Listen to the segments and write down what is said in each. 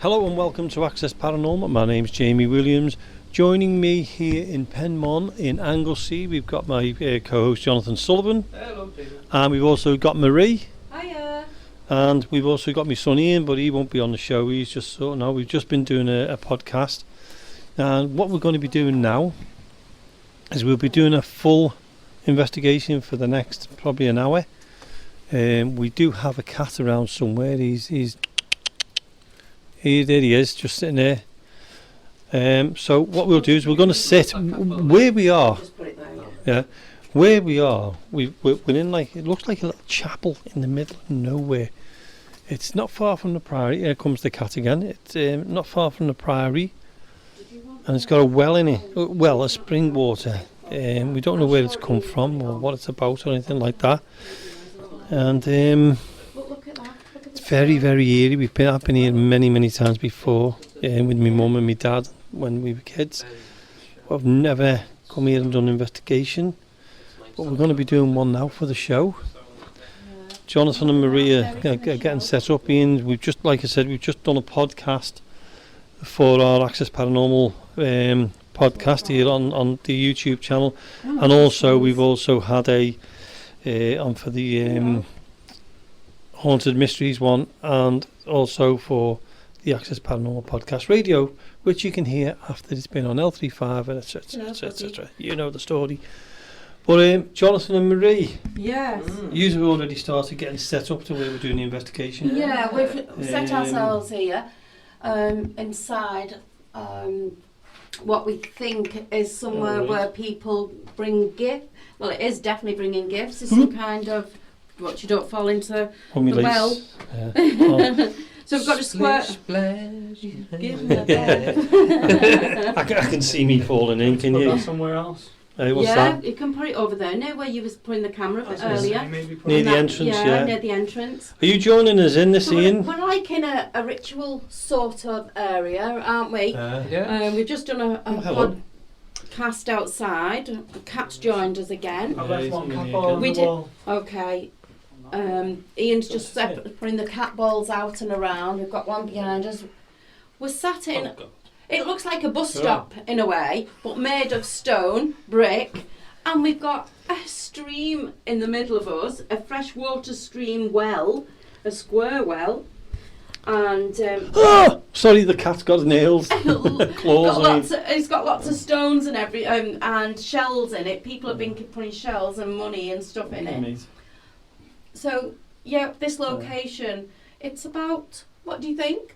Hello and welcome to Access Paranormal. My name's Jamie Williams. Joining me here in Penmon in Anglesey, we've got my co-host Jonathan Sullivan. Hello, David. And we've also got Marie. Hiya. And we've also got my son Ian, but he won't be on the show. He's just sorting out. We've just been doing a podcast. And what we're going to be doing now is we'll be doing a full investigation for the next probably an hour. We do have a cat around somewhere. There he is, just sitting there. So what we'll do is we're going to sit where we are. Just put it there. Yeah, where we are. We're in like, it looks like a little chapel in the middle of nowhere. It's not far from the Priory. Here comes the cat again. It's not far from the Priory, and it's got a well in it. Well, a spring water. We don't know where it's come from or what it's about or anything like that. And Look at that. it's very, very eerie. I've been here many times before with my mum and my dad when we were kids. But I've never come here and done an investigation. But we're going to be doing one now for the show. Jonathan and Maria are getting set up. Ian, we've just done a podcast for our Access Paranormal podcast here on the YouTube channel, and also we've also had on for the Haunted Mysteries one, and also for the Access Paranormal Podcast Radio, which you can hear after it's been on L35 and etc. You know the story. But Jonathan and Marie, Yes. you've already started getting set up to where we're doing the investigation. Yeah, we've set ourselves here inside what we think is somewhere where people bring gifts. Well, it is definitely bringing gifts. It's some kind of, what, you don't fall into the well. Yeah. So we've got a square. Give me a bed. I can see me falling in, can you? Somewhere else. What's Yeah, that? you can put it over there. Near where you was putting the camera earlier. Near the entrance, yeah. Near the entrance. Are you joining us in this, So Ian? we're like in a ritual sort of area, aren't we? Yeah. We've just done a hello. podcast outside. The cat's joined us again. I've left one Yeah, cat yeah, ball on We the did- wall. Okay. Ian's just putting the cat balls out and around. We've got one behind us. We're sat in. It looks like a bus stop in a way, but made of stone, brick. And we've got a stream in the middle of us, a freshwater stream well, a square well. And Sorry, the cat's got nails, claws. It's got lots of stones and and shells in it. People have been putting shells and money and stuff in it. So yeah, this location, it's about, what do you think?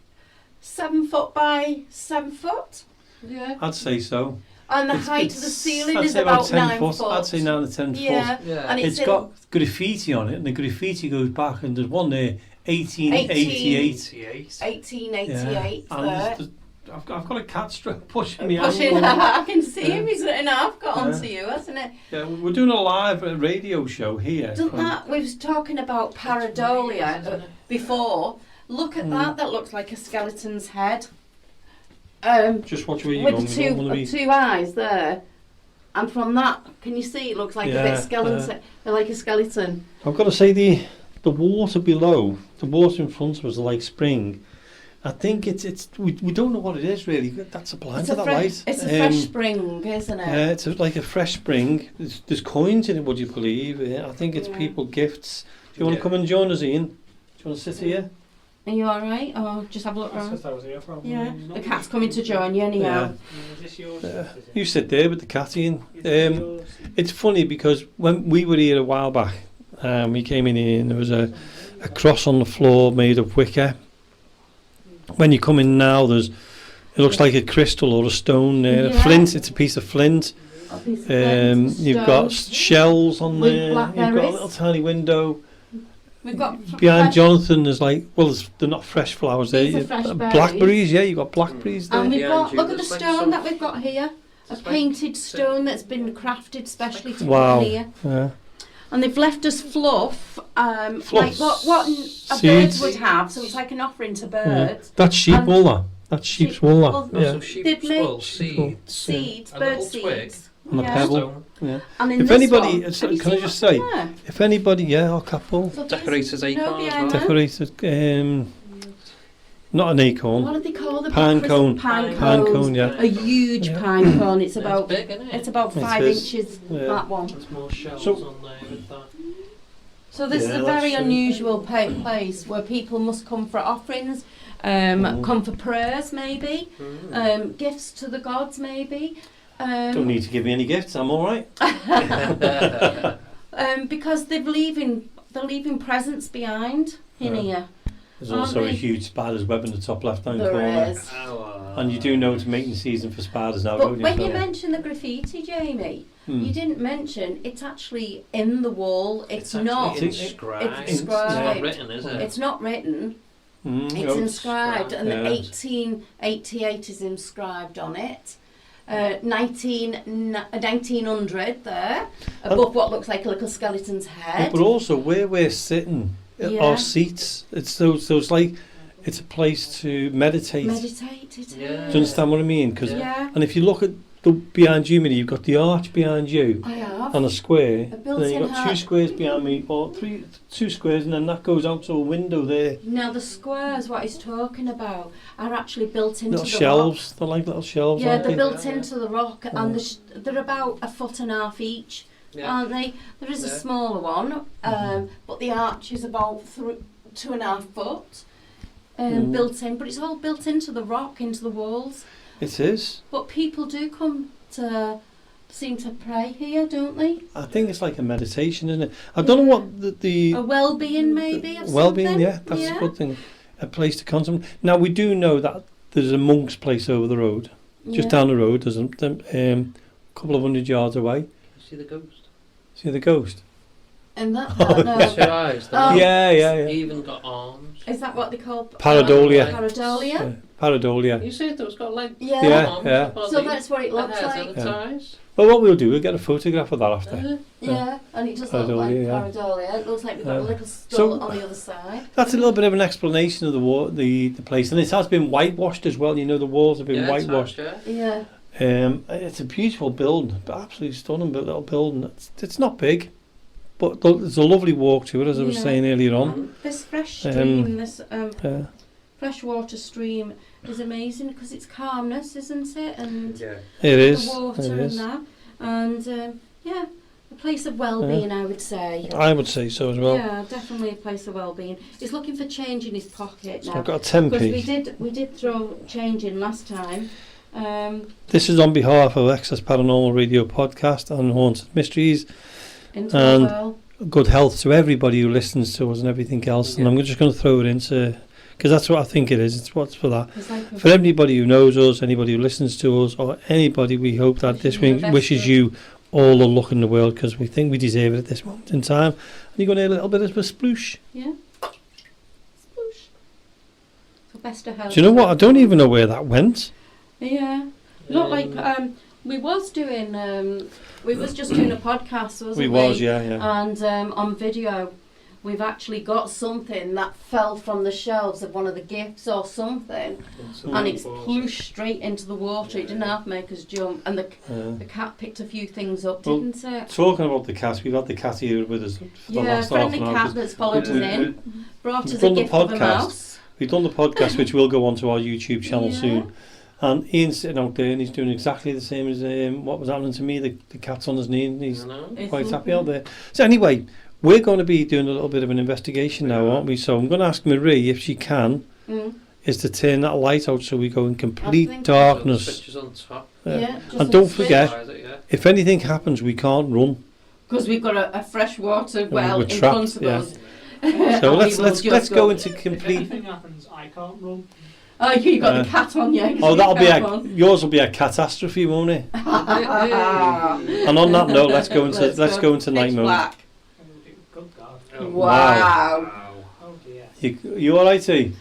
7 foot by 7 foot. Yeah. I'd say so. And the height of the ceiling I'd is say about 10 9 foot. I'd say 9 to 10 Yeah. foot. Yeah. And It's got graffiti on it, and the graffiti goes back, and there's one there, 1888. 1888 Yeah. there. And I've got a cat pushing me out. Pushing, I can see Yeah. him. He's written half got Yeah. onto you, hasn't it? Yeah, we're doing a live radio show here. Doesn't that? We was talking about pareidolia before. Look at that. That looks like a skeleton's head. Just watch where you're With going. We don't wanna two eyes there. And from that, can you see? It looks like a bit skeleton, like a skeleton. I've got to say the water below, the water in front of us, like spring. I think we don't know what it is really. That's applying to that light. It's a fresh spring, isn't it? Yeah, it's like a fresh spring. There's coins in it. Would you believe? I think it's people gifts. Do you want to come and join us, Ian? Do you want to sit here? Are you all right? Or just have a look around? I was here from. Yeah, the cat's coming to join you anyhow. Is this yours? You sit there with the cat, Ian. It's funny because when we were here a while back, we came in here and there was a cross on the floor made of wicker. When you come in now, it looks like a crystal or a stone there. Yeah. Flint, it's a piece of flint. A piece of flint, You've got shells on With there. You've got a blackberries. little tiny window. We've got Behind Jonathan, there's they're not fresh flowers there. These are fresh berries. Blackberries, yeah, you've got blackberries there. And we've Behind got, you, look at the there's stone some- that we've got here. A painted stone that's been crafted specially to Wow. put here. Yeah. And they've left us fluff, like Fluff. what a bird Seeds. would have. So it's like an offering to birds. That's sheep And- wool, that. That's sheep's wool, that. Well, Yeah. Some sheep's Diddly. wool, seeds. Seeds, A bird little twig. seeds. On a Yeah. pebble. Stone. Yeah. And in If this anybody, one, have you can I seen just what's say, there? if anybody, a couple, So these- Decorator's no, acorn as behind well. them. decorated, Not an acorn. What do they call the Pine cone. Pine Pine cones. cone, yeah. A huge pine cone. It's about big, isn't it? it's about It 5 is. inches. Yeah. That one. There's more shells So- on there with that. So this is Yeah, a very that's, unusual place where people must come for offerings, come for prayers maybe, gifts to the gods maybe. Don't need to give me any gifts. I'm all right. Because they're leaving presents behind in Yeah. here. There's Aren't also a they? huge spider's web in the top left-hand There corner. is. And you do know it's mating season for spiders now, But don't you? when So, you yeah. mention the graffiti, Jamie, Hmm. you didn't mention it's actually in the wall. It's not. actually inscribed. It's inscribed. It's not written, is it? It's not written. Mm, It's no, inscribed, and yeah. the 1888 is inscribed on it. 1900 there, above what looks like a little skeleton's head. But also where we're sitting, Yeah. our seats, it's it's like it's a place to meditate. Meditate, it Yeah. Do you is. understand what I mean? 'Cause Yeah, and if you look at the behind you, Minnie, you've got the arch behind you I have. and a square, A and then built-in you've got two arch. squares behind me, or two squares, and then that goes out to a window there. Now the squares, what he's talking about, are actually built into Little the shelves, they're like little shelves, rock. Yeah, aren't they're they? built Yeah, yeah. into the rock, and they're about 1.5 feet each, aren't they? There is a Yeah. smaller one, but the arch is about 2.5 foot. Built in, but it's all built into the rock, into the walls. It is. But people do come to seem to pray here, don't they? I think it's like a meditation, isn't it? I don't know what the A well-being, maybe. Of well-being. something? Yeah, that's a good thing. A place to contemplate. Now we do know that there's a monk's place over the road, just down the road. There's a couple of 100 yards away. You see the ghost? See the ghost? And that, Oh, no. Two eyes. Oh. Yeah. Even got arms. Is that what they call Pareidolia. Pareidolia? Yeah. Pareidolia. You said it's got legs. Yeah. Yeah, arms, yeah. a body, So that's what it a looks head like. and Yeah. eyes. Well, what we'll do, we'll get a photograph of that after. Yeah, and it does look like Pareidolia, yeah. Pareidolia. It looks like we've got Yeah. a little skull So- on the other side. That's a little bit of an explanation of the place, and it has been whitewashed as well. You know, the walls have been Yeah, it's whitewashed. hard, yeah. Yeah. It's a beautiful building, absolutely stunning little building. It's not big, but there's a lovely walk to it, as I was Yeah. saying earlier on. This fresh stream, this Yeah. freshwater stream is amazing because it's calmness, isn't it? And Yeah. It is. the water It and is. that. And yeah, a place of well-being, I would say. I would say so as well. Yeah, definitely a place of well-being. He's looking for change in his pocket So now. I've got a 10p. Because we did throw change in last time. This is on behalf of Access Paranormal Radio Podcast and Haunted Mysteries. Into And- the well. Good health to everybody who listens to us and everything else. And I'm just going to throw it into, because that's what I think it is. It's what's for that. It's like a- For anybody who knows us, anybody who listens to us, or anybody, we hope that this Wishing you the week best wishes of- you all the luck in the world, because we think we deserve it at this moment in time. And you're going to hear a little bit of a sploosh. Yeah. Sploosh. For best of health. Do you know what? I don't even know where that went. Yeah. Not like we was doing we was just doing a podcast, wasn't we? Yeah. And on video, we've actually got something that fell from the shelves of one of the gifts or something, and it's plooshed straight into the water. It didn't have to make us jump, and the cat picked a few things up, Well, didn't it? Talking about the cat, we've had the cat here with us for the Yeah, last half friendly an hour. cat 'cause that's followed us we- in, brought we've us a done the gift of a podcast. mouse. We've done the podcast, which will go onto our YouTube channel Yeah. soon. And Ian's sitting out there and he's doing exactly the same as what was happening to me. The cat's on his knee and he's quite happy out there. So anyway, we're going to be doing a little bit of an investigation now, aren't we? So I'm going to ask Marie if she can, is to turn that light out so we go in complete think- darkness. Switches on top. Yeah, just And don't a switch. forget, Is it, yeah? if anything happens, we can't run. Because we've got a freshwater well we're in trapped, front of yeah. us. So And let's we will let's just go into complete. Anything happens, I can't run. Oh, you got the cat on you. Oh, that'll be a. yours will be a catastrophe, won't it? And on that note, let's go into night mode. Black. Good God. Oh, Wow. Oh dear. You all right, T?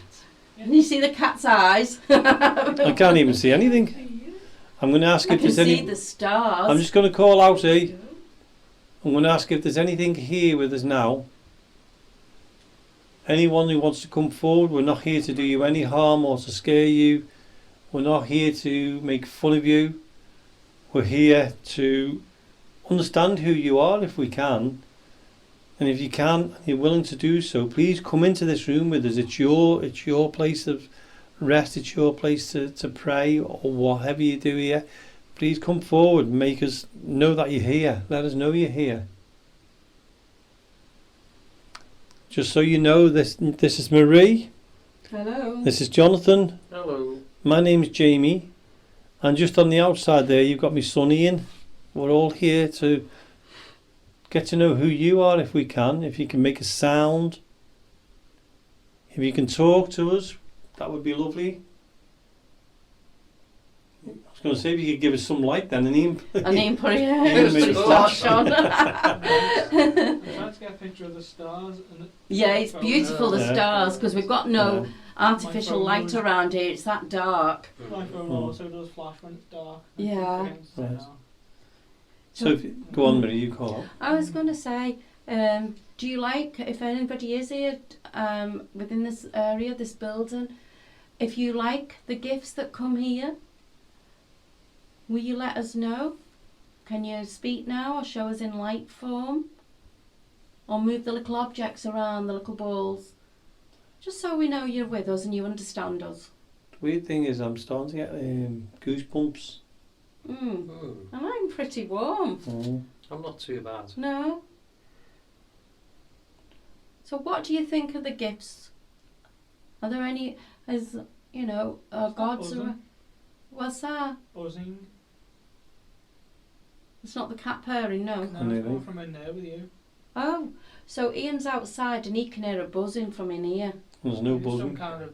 You see the cat's eyes? I can't even see anything. I'm going to ask I if can there's see any. the stars. I'm just going to call out, I'm going to ask if there's anything here with us now. Anyone who wants to come forward, we're not here to do you any harm or to scare you. We're not here to make fun of you. We're here to understand who you are if we can. And if you can, and you're willing to do so, please come into this room with us. It's your place of rest, it's your place to pray, or whatever you do here. Please come forward, make us know that you're here. Let us know you're here. Just so you know, this is Marie. Hello. This is Jonathan. Hello. My name's Jamie. And just on the outside there, you've got me son Ian. We're all here to get to know who you are if we can. If you can make a sound. If you can talk to us, that would be lovely. I was going to say if you could give us some light then, and Ian put his torch on. Let's get a picture of the stars. Yeah, it's beautiful, the stars, because we've got no artificial My phone light around here. It's that dark. My phone also does flash when it's dark. Yeah. Right. So go on, Marie, you call. I was going to say, do you like, if anybody is here within this area, this building, if you like the gifts that come here, will you let us know? Can you speak now or show us in light form? Or move the little objects around, the little balls? Just so we know you're with us and you understand us. The weird thing is I'm starting to get goosebumps. And I'm pretty warm. I'm not too bad. No? So what do you think of the gifts? Are there any, as you know, gods? What's that? Buzzing. It's not the cat purring, no. No, it's coming from in there with you. Oh, so Ian's outside and he can hear a buzzing from in here. There's no It's some buzzing. kind of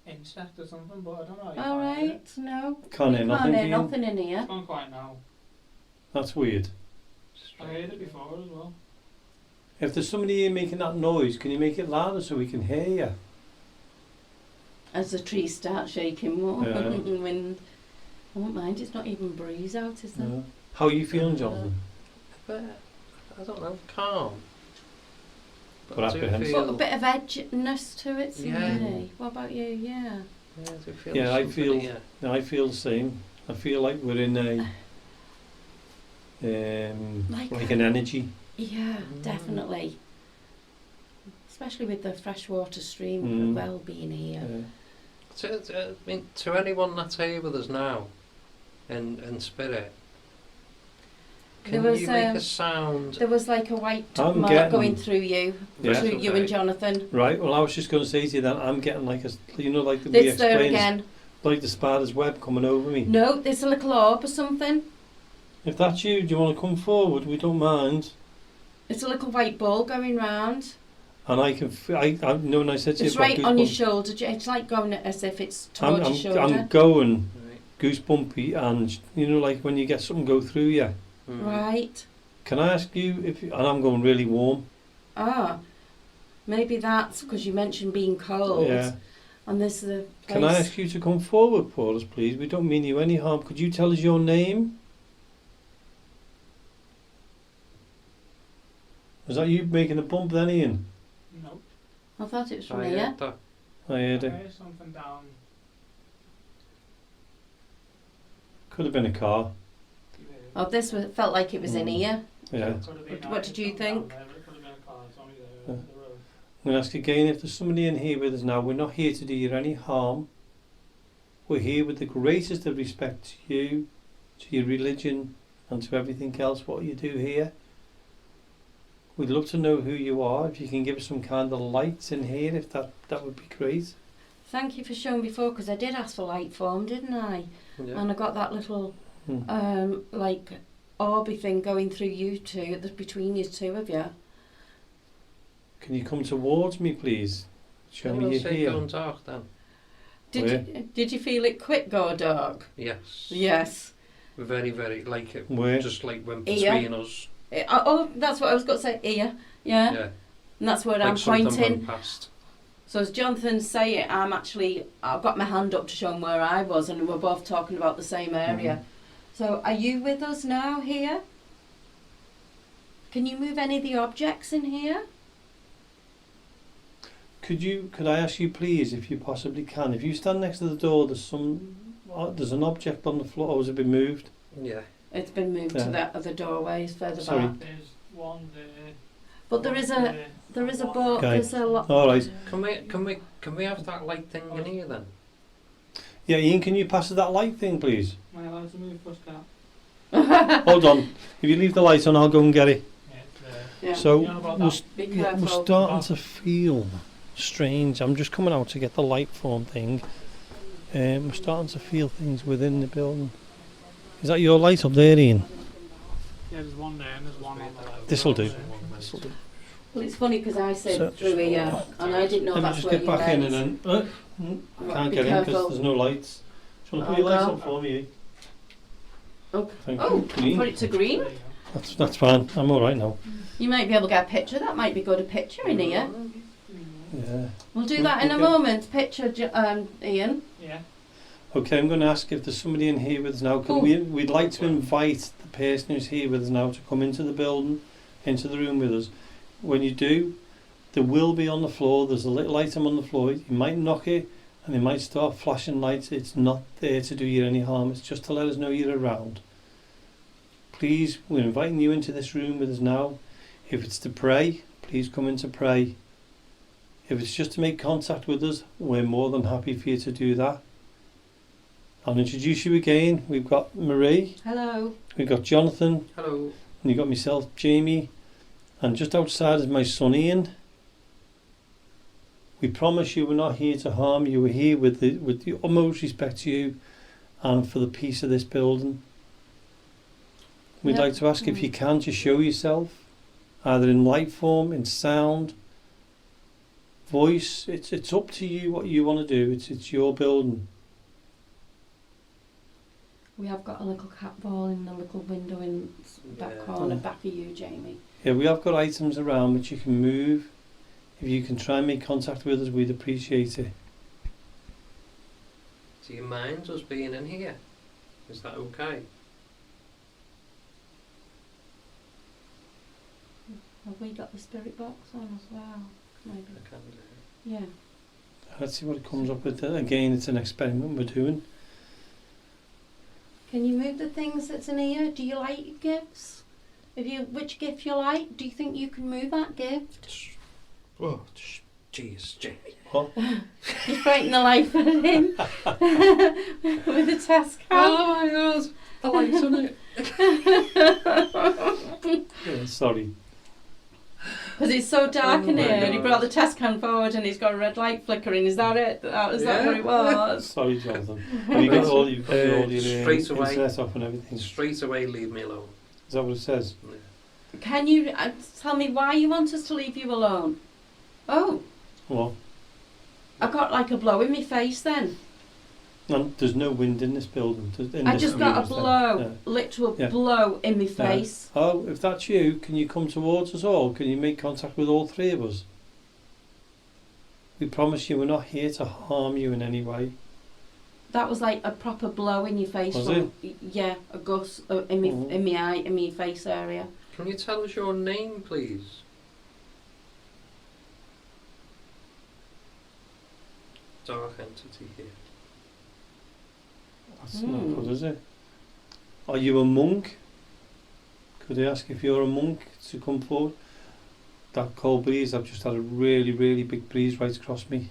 insect or something, but I don't know. All right, no. Can't hear We nothing. can't hear Ian. nothing in here. It's gone quiet now. That's weird. I heard it before as well. If there's somebody here making that noise, can you make it louder so we can hear you? As the trees start shaking more. Yeah. Wind. I won't mind, it's not even breeze out, is there? No. How are you feeling, Jonathan? But, I don't know, calm. But I do apprehensive. But a feel, bit of edginess to it, Yeah. seemingly. What about you? Yeah. yeah, I do feel Yeah, I something feel- here. I feel the same. I feel like we're in a like an energy. Yeah, definitely. Especially with the freshwater stream, Mm. the well being here. I mean, to anyone that's here with us now, in spirit, can There was, you make a sound? There was like a white I'm mark getting- going through you, Yeah. through you Okay. and Jonathan. Right. Well, I was just going to say to you that I'm getting like like we This there explained, again. like the spider's web coming over me. No, there's a little orb or something. If that's you, do you want to come forward? We don't mind. It's a little white ball going round. And I can, I know when I said to you, It's I've got right on your goosebumps. shoulder. It's like going as if it's towards your shoulder. I'm going Right. goosebumpy, and like when you get something go through you. Right. Can I ask you and I'm going really warm. Ah, maybe that's because you mentioned being cold. Yeah. And this is the Can I ask you to come forward, Paulus, please? We don't mean you any harm. Could you tell us your name? Was that you making a bump then, Ian? No. I thought it was from I here. heard that. I heard I it. heard something down. Could have been a car. Oh, this felt like it was in here. Yeah. Could have been What did you think? Down there, but it could have been a car. It's only there Yeah. on the road. I'm going to ask again, if there's somebody in here with us now, we're not here to do you any harm. We're here with the greatest of respect to you, to your religion, and to everything else what you do here. We'd love to know who you are. If you can give us some kind of lights in here, if that would be great. Thank you for showing before, because I did ask for light form, didn't I? Yeah. And I got that little like orby thing going through you two, between you two of you. Can you come towards me, please? Show me I'll you're say here. going dark then. Did you feel it quick go dark? Yes. Yes. Very, very, like it Where? just like went Here. between us. Oh, that's what I was going to say. Here, yeah. Yeah. And that's where Like I'm something pointing. went past. So as Jonathan's saying, I've got my hand up to show him where I was, and we're both talking about the same area. So are you with us now here? Can you move any of the objects in here? Could I ask you please, if you possibly can, if you stand next to the door, there's an object on the floor, or has it been moved? Yeah. It's been moved to that other doorways further Sorry. back. There's one there. But there is a boat. Okay. There's a lot. All right. Can we have that light thing in here then? Yeah, Ian, can you pass us that light thing, please? Am I allowed to move first cat? Hold on. If you leave the light on, I'll go and get it. Yeah, it's there. Yeah. So You know about we're, that? Be yeah, we're careful. starting to feel strange. I'm just coming out to get the light form thing. We're starting to feel things within the building. Is that your light up there, Ian? Yeah, there's one there and there's one on the left. This'll do. There. This'll do. Well, it's funny because I said So- through here, and I didn't know Let me that's just where get you back in and went. then. I can't Be get in because careful. there's no lights. Do you want to put Oh, your lights go. on for me? Eh? Oh. Thank Oh, you. Green. put it to green. There you go. That's fine. I'm all right now. You might be able to get a picture. That might be good, a picture in here. Yeah. We'll do that in a Okay. moment. Picture, Ian. Yeah. Okay, I'm going to ask if there's somebody in here with us now. Can Oh. we'd like to invite the person who's here with us now to come into the building, into the room with us. When you do, there will be on the floor, there's a little item on the floor. You might knock it and they might start flashing lights. It's not there to do you any harm. It's just to let us know you're around. Please, we're inviting you into this room with us now. If it's to pray, please come in to pray. If it's just to make contact with us, we're more than happy for you to do that. I'll introduce you again. We've got Marie, Hello. we've got Jonathan, Hello. and you've got myself, Jamie, and just outside is my son Ian. We promise you we're not here to harm you. We're here with the utmost respect to you and for the peace of this building. We'd Yeah. like to ask if you can just show yourself, either in light form, in sound, voice. It's up to you what you want to do. It's your building. We have got a little cat ball in the little window in back Yeah. corner, back of you, Jamie. Yeah, we have got items around which you can move. If you can try and make contact with us, we'd appreciate it. Do you mind us being in here? Is that okay? Have we got the spirit box on as well? Maybe. I can't do it. Yeah. Let's see what it comes up with. Again, it's an experiment we're doing. Can you move the things that's in here? Do you like gifts? Which gift you like? Do you think you can move that gift? Oh, jeez, Jamie. What? You frighten the life out of him with a test cam. Oh my god, the lights on it. Yeah, sorry. Because it's so dark Oh in my here, and he God. brought the test can forward, and he's got a red light flickering. Is that it? Is that what it was? Sorry, Jonathan. Have you got all, you've got all your Straight away. internet off and everything? Straight away, leave me alone. Is that what it says? Yeah. Can you tell me why you want us to leave you alone? Oh, Well, I got like a blow in my face then. there's no wind in this building. I just got a room, is there? blow, Yeah. literal Yeah. blow in my face. Oh, if that's you, can you come towards us all? Can you make contact with all three of us? We promise you we're not here to harm you in any way. That was like a proper blow in your face. Was Yeah, a gust in me Mhm. in my eye, in my face area. Can you tell us your name, please? Dark entity here. That's not good, is it? Are you a monk? Could I ask if you're a monk to come forward? That cold breeze, I've just had a really, really big breeze right across me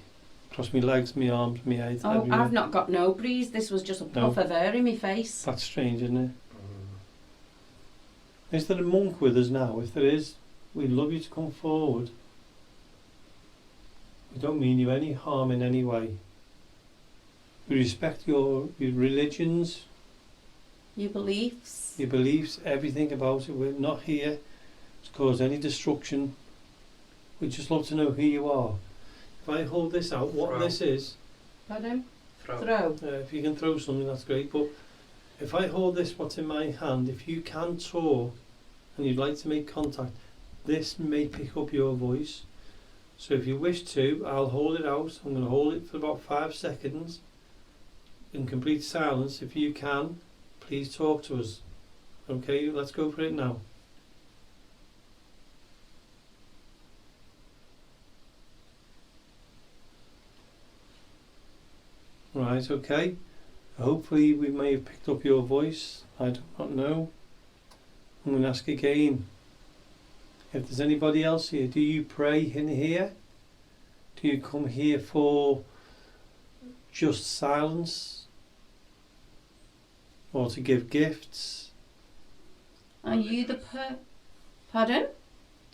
legs, my arms, my head. Oh, everywhere. I've not got no breeze. This was just a puff of air in my face. That's strange, isn't it? Is there a monk with us now? If there is, we'd love you to come forward. We don't mean you any harm in any way. We respect your religions, Your beliefs. your beliefs, everything about it. We're not here to cause any destruction. We'd just love to know who you are. If I hold this out, what Throw. this is, Pardon? Throw. Throw. if you can throw something, that's great. But if I hold this, what's in my hand, if you can talk and you'd like to make contact, this may pick up your voice. So if you wish to, I'll hold it out. I'm going to hold it for about 5 seconds in complete silence. If you can, please talk to us. Okay, let's go for it now. Right, okay. Hopefully we may have picked up your voice. I do not know. I'm going to ask again. If there's anybody else here, do you pray in here? Do you come here for just silence? or to give gifts. Are you the Pardon?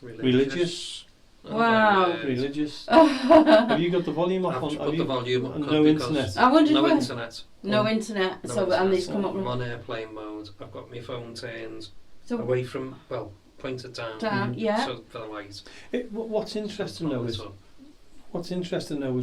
Religious. Wow. Religious. I Have you got the volume off I've on? just Have put the you? volume up. No internet. wondered No why. internet. No internet. No So internet. and these come up I'm with on airplane mode. I've got my phone turned so away from, well, pointed down. down. Yeah. So for the light. What's interesting though is So,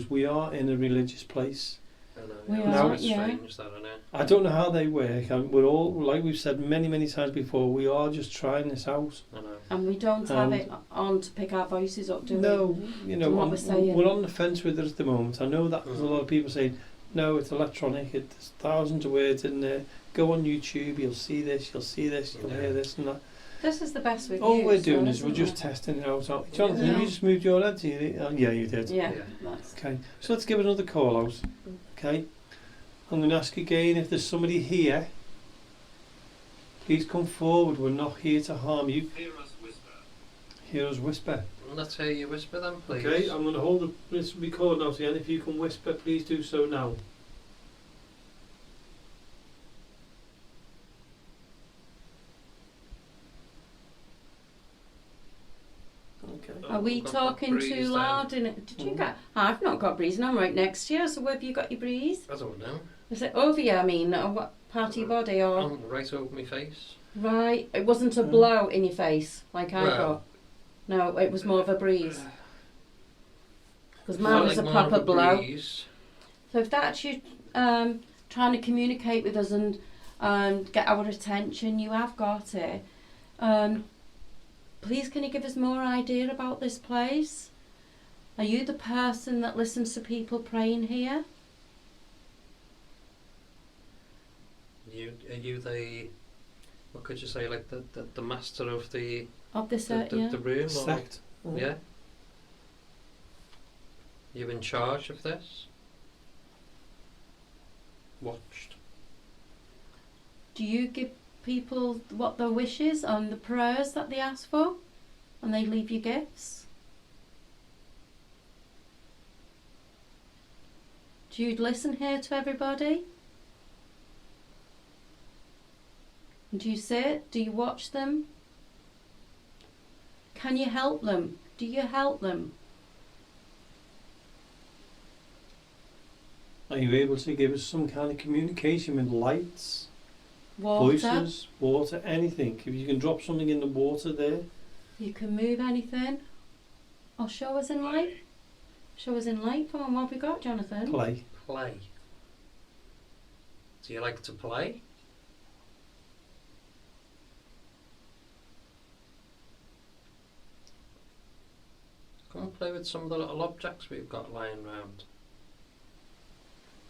we are in a religious place. I know, We yeah, are, it's yeah. strange that, isn't it? I don't know how they work, and we're all, like we've said many times before, we are just trying this out. I know. And we don't have it on to pick our voices up, do we? No, you know, From what we're saying. we're on the fence with it at the moment. I know that there's a lot of people saying, no, it's electronic, there's thousands of words in there. Go on YouTube, you'll see this, you'll hear this and that. This is the best we've All used, we're doing though, is we're isn't just it? testing it out. Jonathan, Yeah. you just moved your head, yeah, you did. Yeah. Yeah. That's, Okay, so let's give another call out. Okay, I'm going to ask again if there's somebody here. Please come forward. We're not here to harm you. Hear us whisper. Hear us whisper. Let's hear you whisper then, please. Okay, I'm going to hold this record now again. If you can whisper, please do so now. Okay. are we Got that talking breeze too then. loud? In it? Did you get? I've not got breeze, and I'm right next to you. So where have you got your breeze? I don't know. Is it over you? I mean, or what part of your body, or Right over my face. right? It wasn't a blow in your face like I Well. got. No, it was more of a breeze. Because mine Well, was a like more of proper blow. breeze. So if that's you trying to communicate with us and get our attention, you have got it. Please can you give us more idea about this place? Are you the person that listens to people praying here? Are you the, what could you say, like the master of the Of this the yeah. room? Sect. Or, yeah? You in charge of this? Watched? Do you give people what their wishes and the prayers that they ask for? And they leave you gifts? Do you listen here to everybody? Do you sit? Do you watch them? Can you help them? Do you help them? Are you able to give us some kind of communication with lights, Water? voices, water, anything? If you can drop something in the water there. You can move anything? Or show us in light? Show us in light form. What have we got, Jonathan? Play. Play. Do you like to play? Come and play with some of the little objects we've got lying around.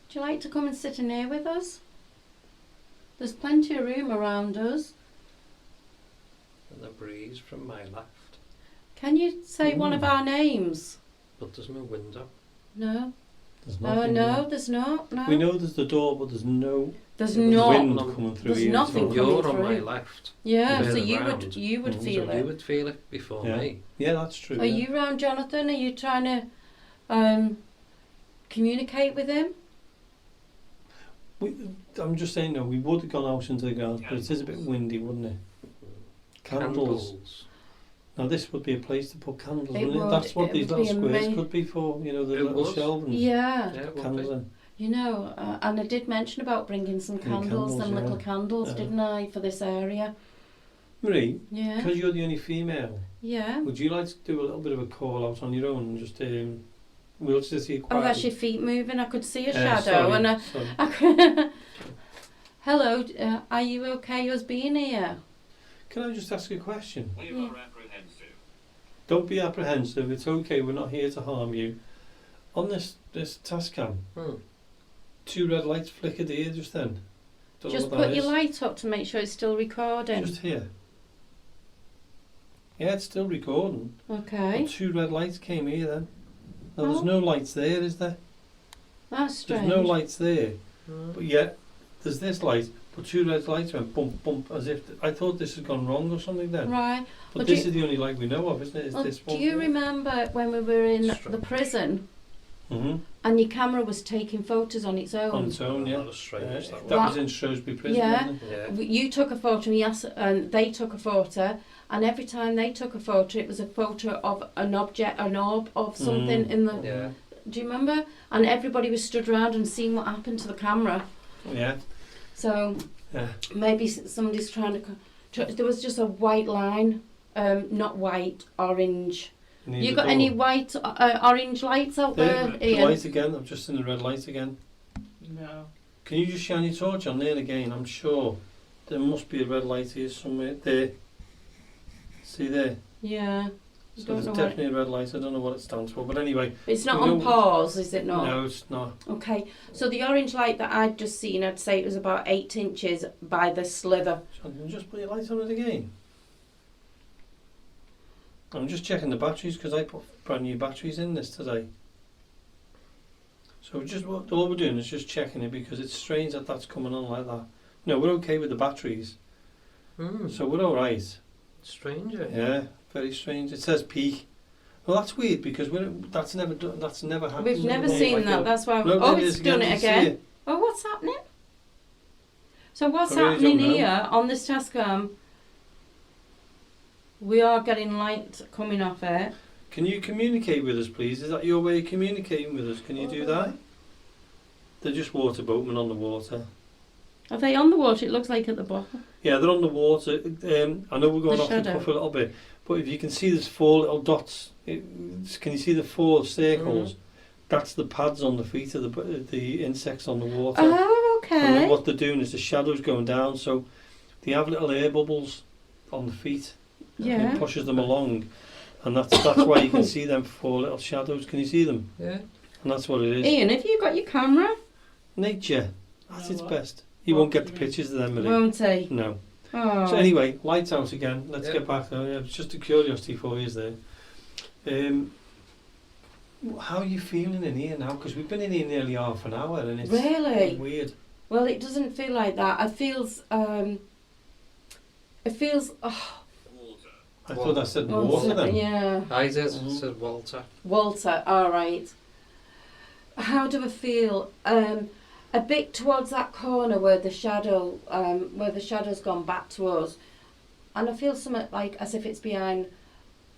Would you like to come and sit in here with us? There's plenty of room around us. And the breeze from my left. Can you say one of our names? But there's no window. No. There's No, nothing no, there. there's not. No. We know there's the door, but there's no There's There's not. wind no- coming through there's here. nothing at all. coming You're on my through. left. Yeah, You're so you around. would Mm, feel So it. you would feel it before Yeah. me. Yeah, that's true. Are yeah. you round Jonathan? Are you trying to communicate with him? I'm just saying, no, we would have gone out into the gardens, but it is a bit windy, wouldn't it? Candles. Now this would be a place to put candles, It wouldn't it? would. That's what It these would little be squares ama- could be for, you know, the It little would. shelvings. Yeah. Yeah, it would Candles be. in. You know, and I did mention about bringing some Bringing candles, candles, them yeah. little candles, Yeah. didn't I, for this area? Marie, Yeah. because you're the only female, Yeah. would you like to do a little bit of a call out on your own and just we'll just see Oh, quietly? that's your feet moving. I could see a shadow, Sorry, and sorry. hello. Are you okay? Us being here? Can I just ask a question? We Yeah. are apprehensive. Don't be apprehensive. It's okay. We're not here to harm you. On this task cam, 2 red lights flickered here just then. Don't know Just what that put your is. light up to make sure it's still recording. Just here. Yeah, it's still recording. Okay. But 2 red lights came here then. Now there's Oh. no lights there, is there? That's strange. There's no lights there. Mm. But yet, there's this light, but 2 red lights went bump, bump, as if, I thought this had gone wrong or something then. Right. But Well, this do is the only light we know of, isn't it? Is Well, this do one? you remember when we were in the Strange. prison and your camera was taking photos on its own. On its own, yeah. That was strange. That That was in Shrewsbury Prison, Yeah. wasn't it? Yeah. You took a photo and they took a photo, and every time they took a photo it was a photo of an object, an orb of something in the... Yeah. Do you remember? And everybody was stood around and seeing what happened to the camera. Yeah. So Yeah. maybe somebody's trying to... There was just a white line, not white, orange. Near You the got door. any white, orange lights out there, The Ian? light again. I've just seen the red light again. No. Can you just shine your torch on there again? I'm sure there must be a red light here somewhere. There. See there? Yeah. So Don't there's know what definitely a red light. I don't know what it stands for, but anyway. It's not we on know- pause, is it not? No, it's not. Okay, so the orange light that I'd just seen, I'd say it was about 8 inches by the slither. So can you just put your light on it again? I'm just checking the batteries because I put brand new batteries in this today. So all we're doing is just checking it because it's strange that that's coming on like that. No, we're okay with the batteries, so we're all right. Strange. Yeah, very strange. It says peak. Well, that's weird because that's never happened. We've never before. seen Like that, that's why... No, Oh, there it it's is done Did it you see again. it? Oh, what's happening? So what's I really happening don't know. here on this Tascam? We are getting light coming off it. Can you communicate with us, please? Is that your way of communicating with us? Can you do that? They're just water boatmen on the water. Are they on the water? It looks like at the bottom. Yeah, they're on the water. I know we're going The off the shadow. cuff a little bit, but if you can see there's 4 little dots, can you see the 4 circles? That's the pads on the feet of the insects on the water. Oh, And okay. what they're doing is the shadow's going down, so they have little air bubbles on the feet. And Yeah. it pushes them along, and that's why you can see them 4 little shadows. Can you see them? Yeah. And that's what it is. Ian, have you got your camera? Nature, at its what? best. You What won't get do the you mean? pictures of them, will you? Won't he? No. Oh. So anyway, lights out again. Let's Yeah. get back there. It's just a curiosity for you, is there? How are you feeling in here now? Because we've been in here nearly half an hour, and it's Really? weird. Well, it doesn't feel like that. It feels. Oh, I thought I said well, water then. yeah. I did. Mhm. It said Walter. Walter. All right. How do I feel? A bit towards that corner where the shadow's gone back to us, and I feel something like as if it's behind,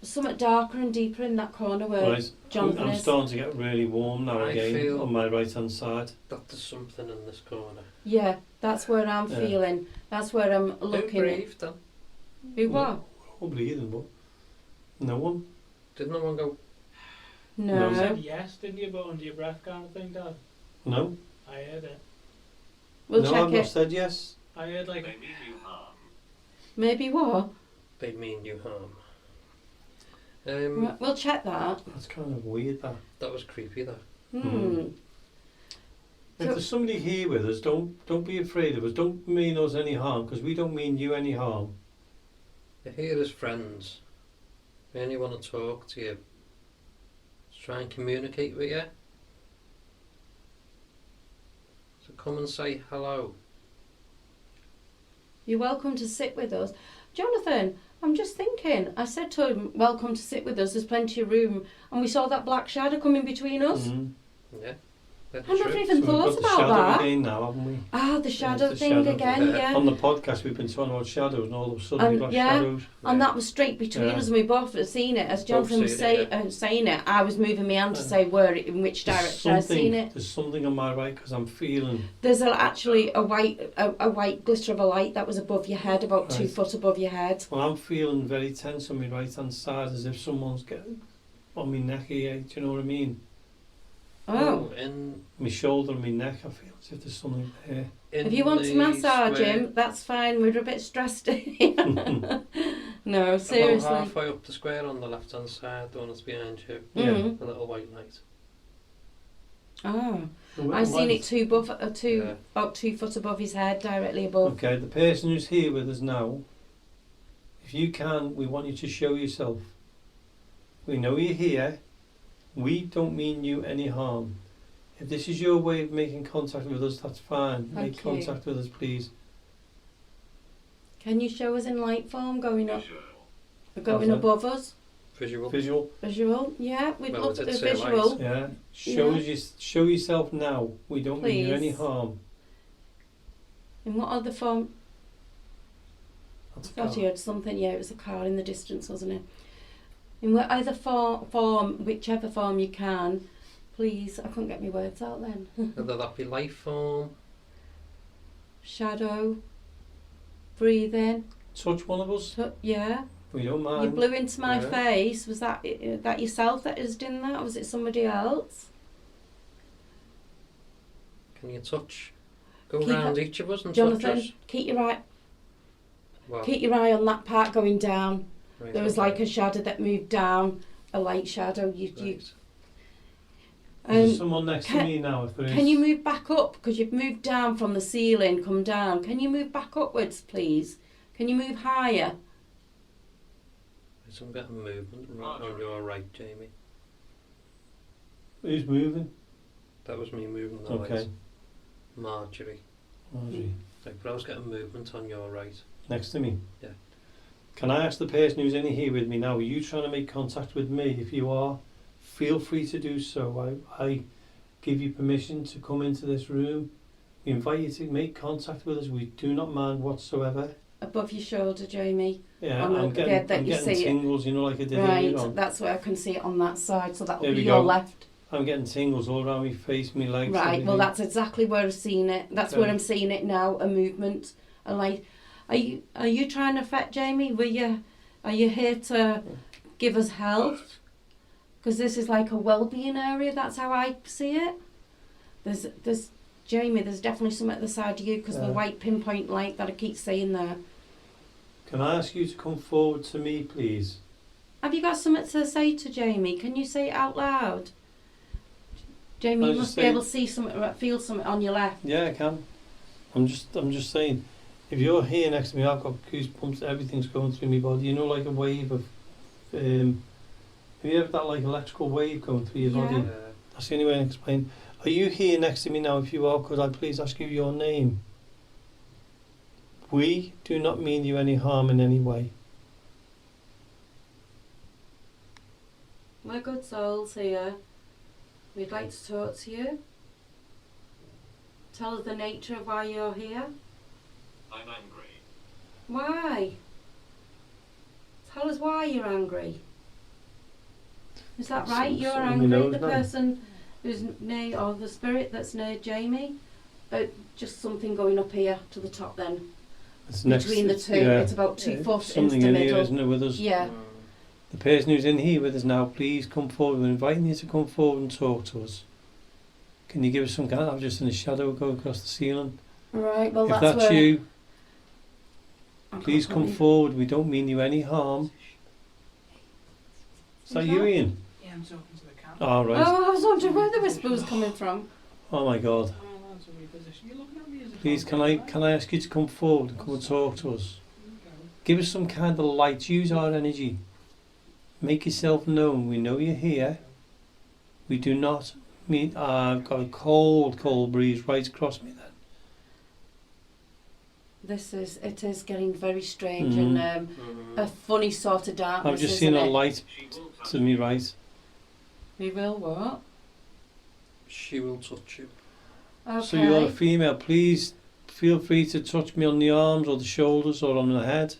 something darker and deeper in that corner where Right. Jonathan I'm is. starting to get really warm now I again feel- on my right hand side. That there's something in this corner. Yeah, that's where I'm Yeah. feeling. That's where I'm Who looking. breathed then? Who what? All breathing, but no one. Did no one go? No. You No. said yes, didn't you, but under your breath kind of thing, Dad? No. I heard it. We'll no, check I've not it. said yes. I heard like... Maybe what? They mean you harm. Right, we'll check that. That's kind of weird. That. was creepy. That. Hmm. If So- there's somebody here with us, don't be afraid of us. Don't mean us any harm, because we don't mean you any harm. You're here as friends. We only want to talk to you. Let's try and communicate with you. So come and say hello. You're welcome to sit with us. Jonathan, I'm just thinking, I said to him, welcome to sit with us, there's plenty of room, and we saw that black shadow coming between us. Mhm. Yeah. That's I never true. even So we've thought got the about shadow that. again now, haven't we? Ah, the shadow the thing shadow. again, Yeah. yeah. On the podcast, we've been talking about shadows, and all of a sudden we've got yeah. shadows. And that was straight between Yeah. us, and we both had seen it. As Jonathan was seen it, saying it, I was moving my hand to say in which direction I'd seen it. There's something on my right because I'm feeling. There's actually a white glitter of a light that was above your head, about 2 Right. foot above your head. Well, I'm feeling very tense on my right hand side, as if someone's getting on my neck here. Do you know what I mean? Oh. In My shoulder and my neck. I feel as if there's something there. If you want to the massage square, him, that's fine. We're a bit stressed. No, about seriously. halfway up the square on the left hand side, the one that's behind you, Mm. a little white light. Oh, The I seen light. it Yeah. about 2 foot above his head, directly above. Okay, the person who's here with us now, if you can, we want you to show yourself. We know you're here. We don't mean you any harm. If this is your way of making contact with us, that's fine. Thank Make you. contact with us, please. Can you show us in light form going up, going What's that? above us? Visual. Visual, yeah, we'd Well, love it the did say visual. light. Yeah. Show yourself now. We don't mean you any Please. harm. In what other form? That's a I thought car. you heard something, yeah, it was a car in the distance, wasn't it? In whatever form, whichever form you can, please, I couldn't get my words out then. Whether that be life form. Shadow, breathing, Touch one of us. yeah. We don't You mind. blew into my Yeah. face, was that yourself that was doing that, or was it somebody else? Can you touch? Go Keep round it- each of us and touch Jonathan, us. keep your eye Well, on that part going down. right, There was okay. like a shadow that moved down, a light shadow. Right. There's someone next to can- me now. If there is. Can you move back up? Because you've moved down from the ceiling, come down. Can you move back upwards, please? Can you move higher? There's some bit of movement right on your right, Jamie. Who's moving? That was me moving the Okay. light. Marjorie. Marjorie. Like, but I was getting movement on your right. Next to me. Yeah. Can I ask the person who's in here with me now? Are you trying to make contact with me? If you are, feel free to do so. I give you permission to come into this room. We invite you to make contact with us. We do not mind whatsoever. Above your shoulder, Jamie. Yeah, On the I'm getting, bed that I'm you getting see it. tingles, you know, like I did Right, earlier on. that's where I can see it on that side, so that will There be we your go. left. I'm getting tingles all around my face, my legs. Right, everything. well that's exactly where I've seen it. That's Okay. where I'm seeing it now, a movement. A light. Are you trying to affect Jamie? Are you here to give us help? Because this is like a well-being area, that's how I see it. There's Jamie, there's definitely something at the side of you because the Yeah. white pinpoint light that I keep seeing there. Can I ask you to come forward to me, please? Have you got something to say to Jamie? Can you say it out loud? Jamie, I you just must be say- able to see something, feel something on your left. Yeah, I can. I'm just saying, if you're here next to me, I've got goosebumps. Everything's going through my body. You know, like a wave of. Have you ever that like electrical wave going through your Yeah. body? That's the only way I can explain. Are you here next to me now? If you are, could I please ask you your name? We do not mean you any harm in any way. We're good souls here. We'd like to talk to you. Tell us the nature of why you're here. I'm angry. Why? Tell us why you're angry. Is that right? You're Something angry? knows The now. person who's near, or the spirit that's near Jamie? Just something going up here to the top then. It's Between the it's- two, yeah, it's about 2 foot into something the in middle. here, isn't it, with us? Yeah. The person who's in here with us now, please come forward. We're inviting you to come forward and talk to us. Can you give us some kind of, I'm just in a shadow go across the ceiling. Right, well If that's that's where... you, I please can't come believe- forward. We don't mean you any harm. Is that you, Ian? Yeah, I'm talking to the cat. Oh, right. Oh, I was wondering where the whisper was coming from. Oh my God. Oh, that's a reposition. You're looking at me as if Please, I'm can I ask you to come forward and come and talk to us? Give us some kind of light. Use our energy. Make yourself known. We know you're here. We do not mean. I've got a cold breeze right across me then. It is getting very strange Mhm. and a funny sort of darkness. I've just isn't seen a it? light to me right. We will what? She will touch you. Okay. So you're a female. Please feel free to touch me on the arms or the shoulders or on the head.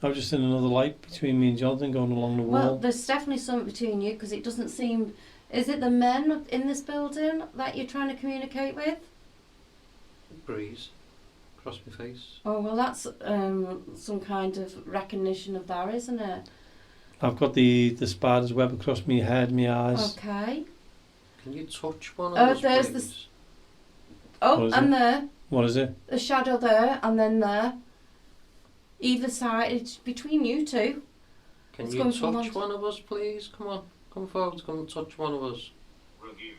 I've just seen another light between me and Jonathan going along the Well, wall. there's definitely something between you because it doesn't seem. Is it the men in this building that you're trying to communicate with? Breeze. Across my face. Oh well, that's some kind of recognition of that, isn't it? I've got the spider's web across my head, my eyes. Okay. Can you touch one Oh, of us, there's please? Oh, What is and it? there, What is it? a shadow there, and then there. Either side, it's between you two. Can It's you going from touch one of us, please? Come on. Come forward. Come and touch one of us. Review.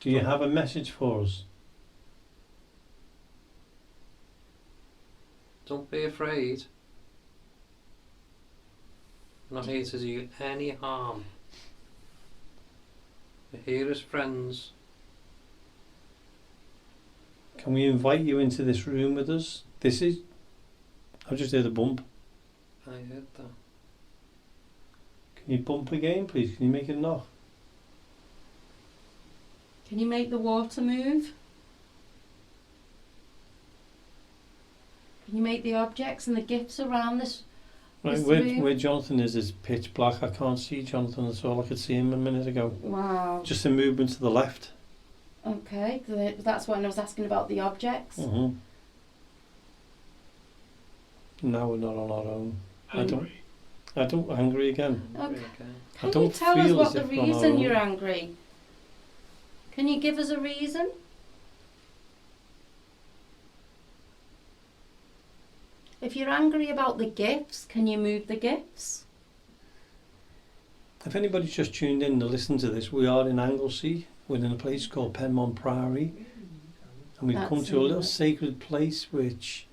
Do you have a message for us? Don't be afraid. We're not here to do you any harm. We're here as friends. Can we invite you into this room with us? I've just heard a bump. I heard that. Can you bump again, please? Can you make it knock? Can you make the water move? Can you make the objects and the gifts around this Right, This where, room? where Jonathan is pitch black. I can't see Jonathan at all. I could see him a minute ago. Wow. Just a movement to the left. Okay, that's when I was asking about the objects. Mm-hmm. Now we're not on our own. I don't angry again. Okay. I Can you don't tell us feel what as the if we're on our reason own. you're angry? Can you give us a reason? If you're angry about the gifts, can you move the gifts? If anybody's just tuned in to listen to this, we are in Anglesey. We're in a place called Penmont Priory, and we've come That's to a little it. sacred place which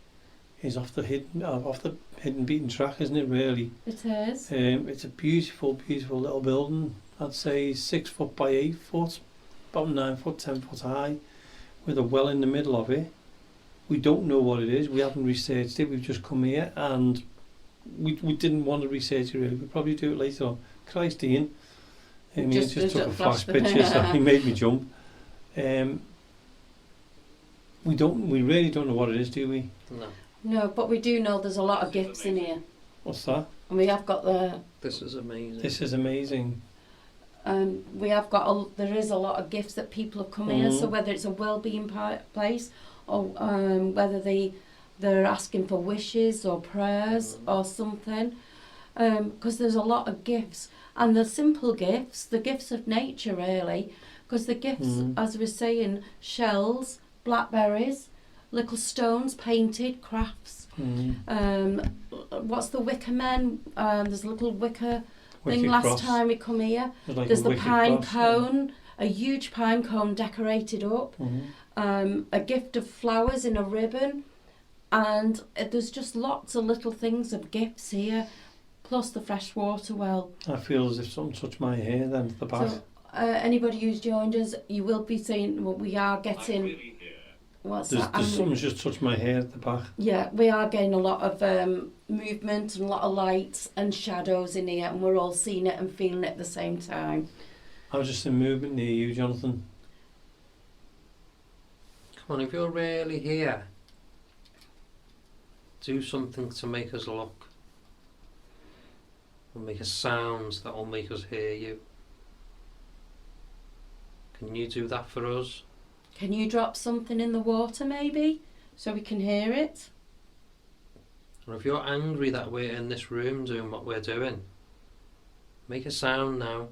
is off the hidden beaten track, isn't it? Really, It is. it's a beautiful, beautiful little building. I'd say 6 foot by 8 foot, about 9 foot, 10 foot high, with a well in the middle of it. We don't know what it is. We haven't researched it. We've just come here, and we didn't want to research it really. We'll probably do it later on. Christ, Ian. He just took a flash picture, so he made me jump. We really don't know what it is, do we? No. No, but we do know there's a lot of gifts in here. What's that? And we have got This is amazing. This is amazing. there is a lot of gifts that people have come here, so Mhm. whether it's a well-being place or whether they're asking for wishes or prayers or something, because there's a lot of gifts, and the simple gifts, the gifts of nature really, because the gifts, as we were saying, shells, blackberries, little stones painted, crafts. What's the wicker men? There's a little wicker thing Wicked last cross. time we come here. Like There's a the wicked pine cross, cone, a huge pine cone decorated up, a gift of flowers in a ribbon, and there's just lots of little things of gifts here, plus the fresh water well. I feel as if something touched my hair then at the back. So anybody who's joined us, you will be seeing what we are I'm getting. really here. What's There's that? something's just touched my hair at the back. Yeah, we are getting a lot of movement and a lot of lights and shadows in here, and we're all seeing it and feeling it at the same time. I was just in movement near you, Jonathan. Come on, if you're really here, do something to make us look. Or make a sound that will make us hear you. Can you do that for us? Can you drop something in the water maybe, so we can hear it? Or if you're angry that we're in this room doing what we're doing, make a sound now,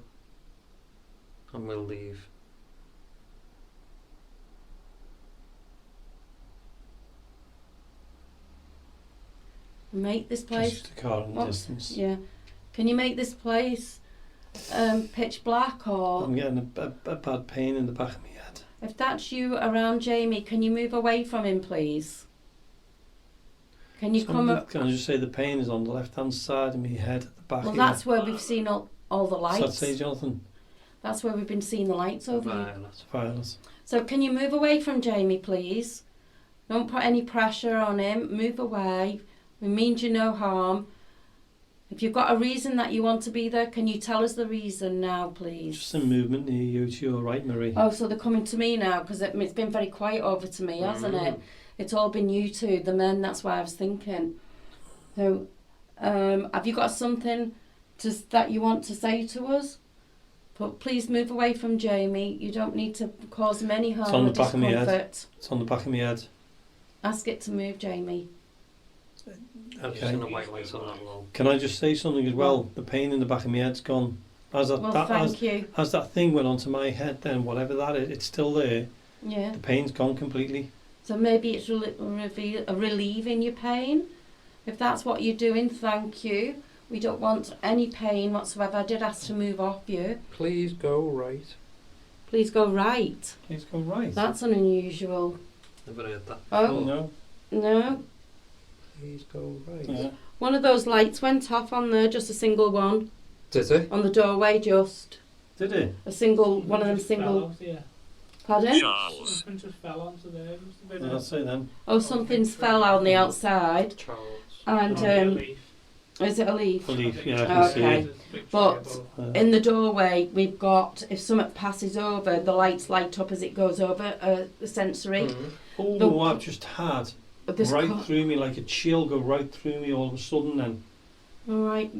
and we'll leave. Make this place. Just a car in the What's- distance. Yeah. Can you make this place pitch black, or I'm getting a bad pain in the back of my head. if that's you around Jamie, can you move away from him, please? Can you come up? Can I just say the pain is on the left-hand side of my head at the back. Well, here. that's where we've seen all the What's that lights. say, Jonathan? That's where we've been seeing the lights over you. Violet. Violet. So can you move away from Jamie, please? Don't put any pressure on him. Move away. We mean you no harm. If you've got a reason that you want to be there, can you tell us the reason now, please? Just a movement near you to your right, Marie. Oh, so they're coming to me now, because it's been very quiet over to me, hasn't it? It's all been you two, the men, that's why I was thinking. So, have you got something that you want to say to us? But please move away from Jamie. You don't need to cause him any harm on or the back of my head. discomfort. It's on the back of my head. Ask it to move, Jamie. I've just Okay. seen a white light on that wall. Can I just say something as well? The pain in the back of my head's gone. As Well, thank you. as that thing went onto my head, then whatever that is, it's still there. Yeah. The pain's gone completely. So maybe it's relieving your pain. If that's what you're doing, thank you. We don't want any pain whatsoever. I did ask to move off you. Please go right. Please go right. Please go right. That's unusual. Never heard that. Oh, No. no. Please go right. Yeah. One of those lights went off on there, just a single one. Did it? On the doorway, just. Did it? A single, one of them single. Yeah. Pardon? Charles. Something just fell onto there. Must have been Well, that's it then. Oh, something's fell on the outside. Charles. And a leaf. is it a leaf? A leaf, yeah, I can see Okay. it. But In in the doorway, we've got, if something passes over, the lights light up as it goes over, the sensory. Mhm. oh, the- I've just had This right co- through me, like a chill go right through me all of a sudden then. All right.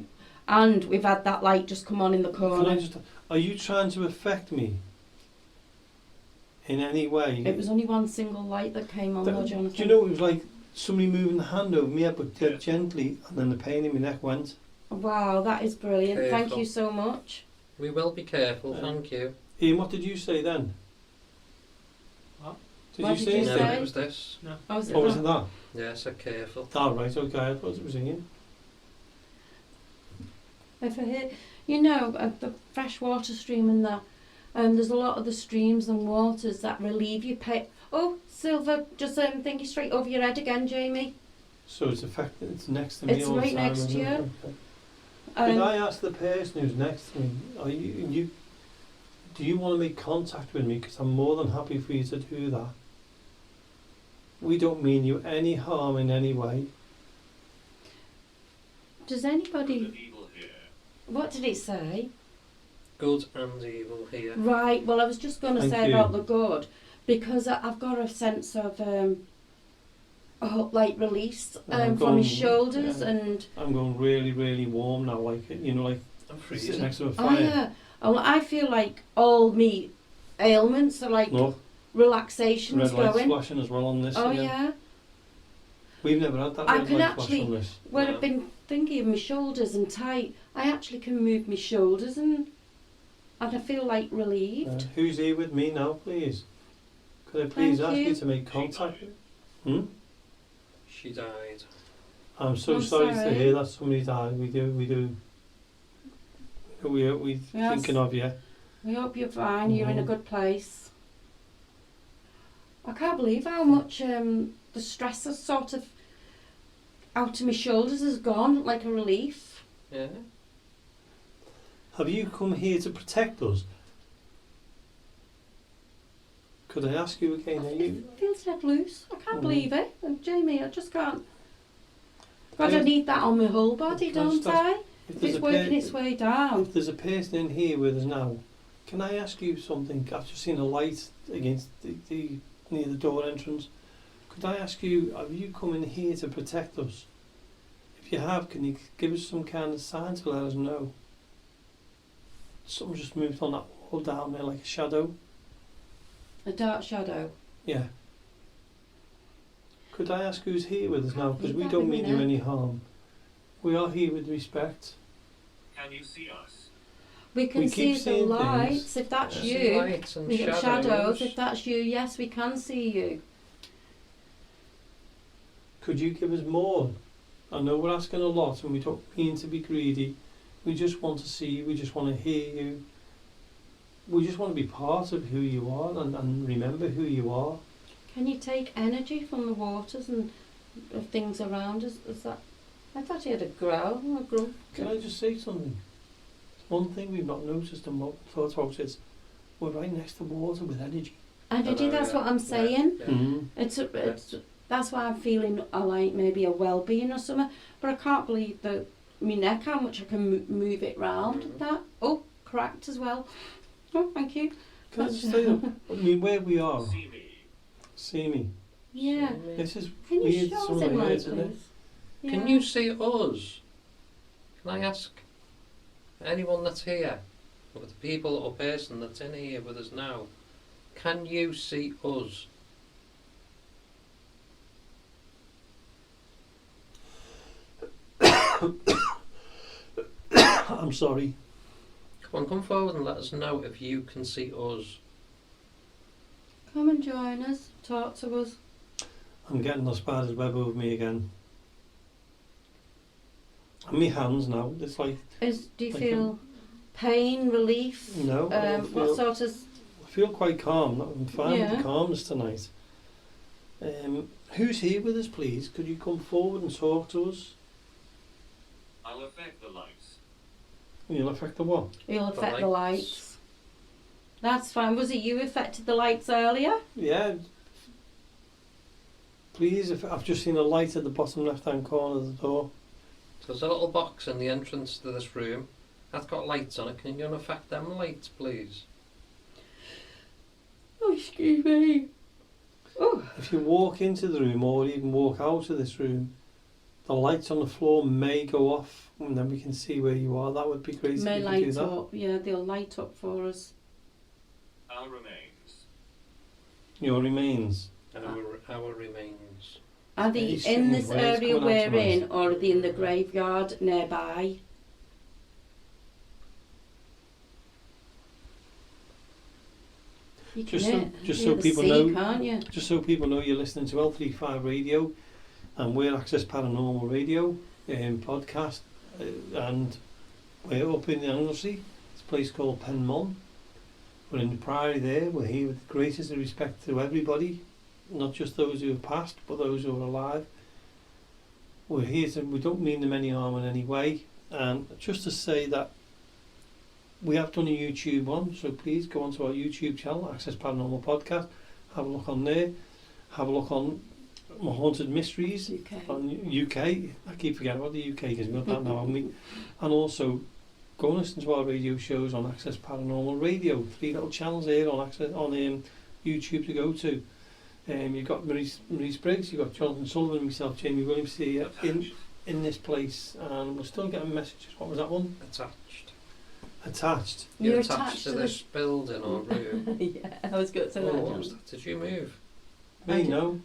And we've had that light just come on in the Can corner. I just, are you trying to affect me in any way? It was only one single light that came on, though, Do Jonathan. you know, it was like somebody moving the hand over me, but dead gently, and then the pain in my neck went. Wow, that is brilliant. Thank Careful. you so much. We will be careful, Yeah. thank you. Ian, what did you say then? What? Did What you did say you No, anything? say? it was this. Oh, was it Or was that? it that? Yeah, so careful. Oh, right, okay, I thought it was Ian. If I hear, you know, the freshwater stream and that, there's a lot of the streams and waters that relieve you. Oh, Silver, just thinking straight over your head again, Jamie. So it's affected, it's next to me It's all the right time. next to isn't it? you. Okay. Could Um, I ask the person who's next to me, are you do you want to make contact with me? Because I'm more than happy for you to do that. We don't mean you any harm in any way. does Good anybody? and evil here. What did it say? Good and evil here. Right. Well, I was just going to Thank say you. about the good, because I've got a sense of like release I'm from his going- shoulders, yeah. and I'm going really, really warm now, like, you know, like I'm sitting freezing. next to a oh fire. yeah, oh, I feel like all me ailments are like Look, relaxation's red lights going. flashing as well on this Oh again. yeah. We've never had that I red can light flash actually- on this. When Yeah. I've been thinking of my shoulders and tight, I actually can move my shoulders and I feel like relieved. Who's here with me now, please? Could I please Thank ask you you. to make contact? Hmm? She died. I'm so I'm sorry to sorry. hear that somebody died. We Yes. thinking of you. I hope you're fine. You're in a Mhm. good place. I can't believe how much the stress has sort of out of my shoulders has gone, like a relief. Yeah. Have you come here to protect us? Could I ask you again? Are you? It feels dead loose. I can't Mhm. believe it. And Jamie, I just can't. God, I If- need that on my whole body, Can I don't just ask- I? If it's working its way down. If there's a person in here with us now, can I ask you something? I've just seen a light against the near the door entrance. Could I ask you, have you come in here to protect us? If you have, can you give us some kind of sign to let us know? Something just moved on that wall down there like a shadow. A dark shadow. Yeah. Could I ask who's here with us now? Because we Leave don't that mean with you me now. any harm. We are here with respect. Can you see us? We can We see keep the seeing lights. things. If that's Yeah. See you, lights and we get shadows. shadows. If that's you, yes, we can see you. Could you give us more? I know we're asking a lot and we don't mean to be greedy. We just want to see you, we just want to hear you. We just want to be part of who you are and remember who you are. Can you take energy from the waters and the things around us? Is that? I thought he had a growl. A grunt. Can I just say something? One thing we've not noticed and what we thought about is we're right next to water with energy. Energy. Hello, That's yeah. what I'm saying. Yeah. Mm-hmm. It's that's why I'm feeling like maybe a well-being or something. But I can't believe that my neck, how much I can move it round. Mhm. That cracked as well. Oh, thank you. Can I just say that? I mean, where we are, See me. see me. Yeah. This is Can you weird, show some us of in the light, words, isn't it? please? Can you see us? Can I ask anyone that's here, or the people or person that's in here with us now, can you see us? I'm sorry. Come forward and let us know if you can see us. Come and join us. Talk to us. I'm getting the spider's web over me again. And my hands now, it's like, Do you Like feel pain, relief? no, I What feel, sort of? I feel quite calm. I'm fine with Yeah. the calmness tonight. Who's here with us, please? Could you come forward and talk to us? I'll affect the lights. You'll affect the what? You'll The affect the lights. lights. That's fine. Was it you who affected the lights earlier? Yeah. Please, if I've just seen a light at the bottom left-hand corner of the door. There's a little box in the entrance to this room. That's got lights on it. Can you affect them lights, please? Oh, excuse me. Oh. If you walk into the room or even walk out of this room, the lights on the floor may go off and then we can see where you are. That would be great May if you could do light that. up. Yeah, they'll light up for us. Our remains. Your remains. Our remains. Are they Very in this strange. Where's area going out we're tonight? in, or are they in the graveyard nearby? You can Just hear, just hear so the people sea, know, can't you? just so people know, you're listening to L35 Radio, and we're Access Paranormal Radio podcast, and we're up in the Anglesey. It's a place called Penmon. We're in the Priory there. We're here with the greatest of respect to everybody, not just those who have passed, but those who are alive. We're here to, we don't mean them any harm in any way, and just to say that we have done a YouTube one, so please go onto our YouTube channel, Access Paranormal Podcast, have a look on there, have a look on my Haunted Mysteries UK. on UK. I keep forgetting about the UK because we've got that now, haven't we? And also go and listen to our radio shows on Access Paranormal Radio. 3 little channels here on YouTube to go to. You've got Maurice Briggs, you've got Jonathan Sullivan, myself, Jamie Williams here in this place, and we're still getting messages. What was that one? Attached. You're attached to this building or room. Yeah, I was going to say Oh, that. what John. was that? Did you move? Me, no.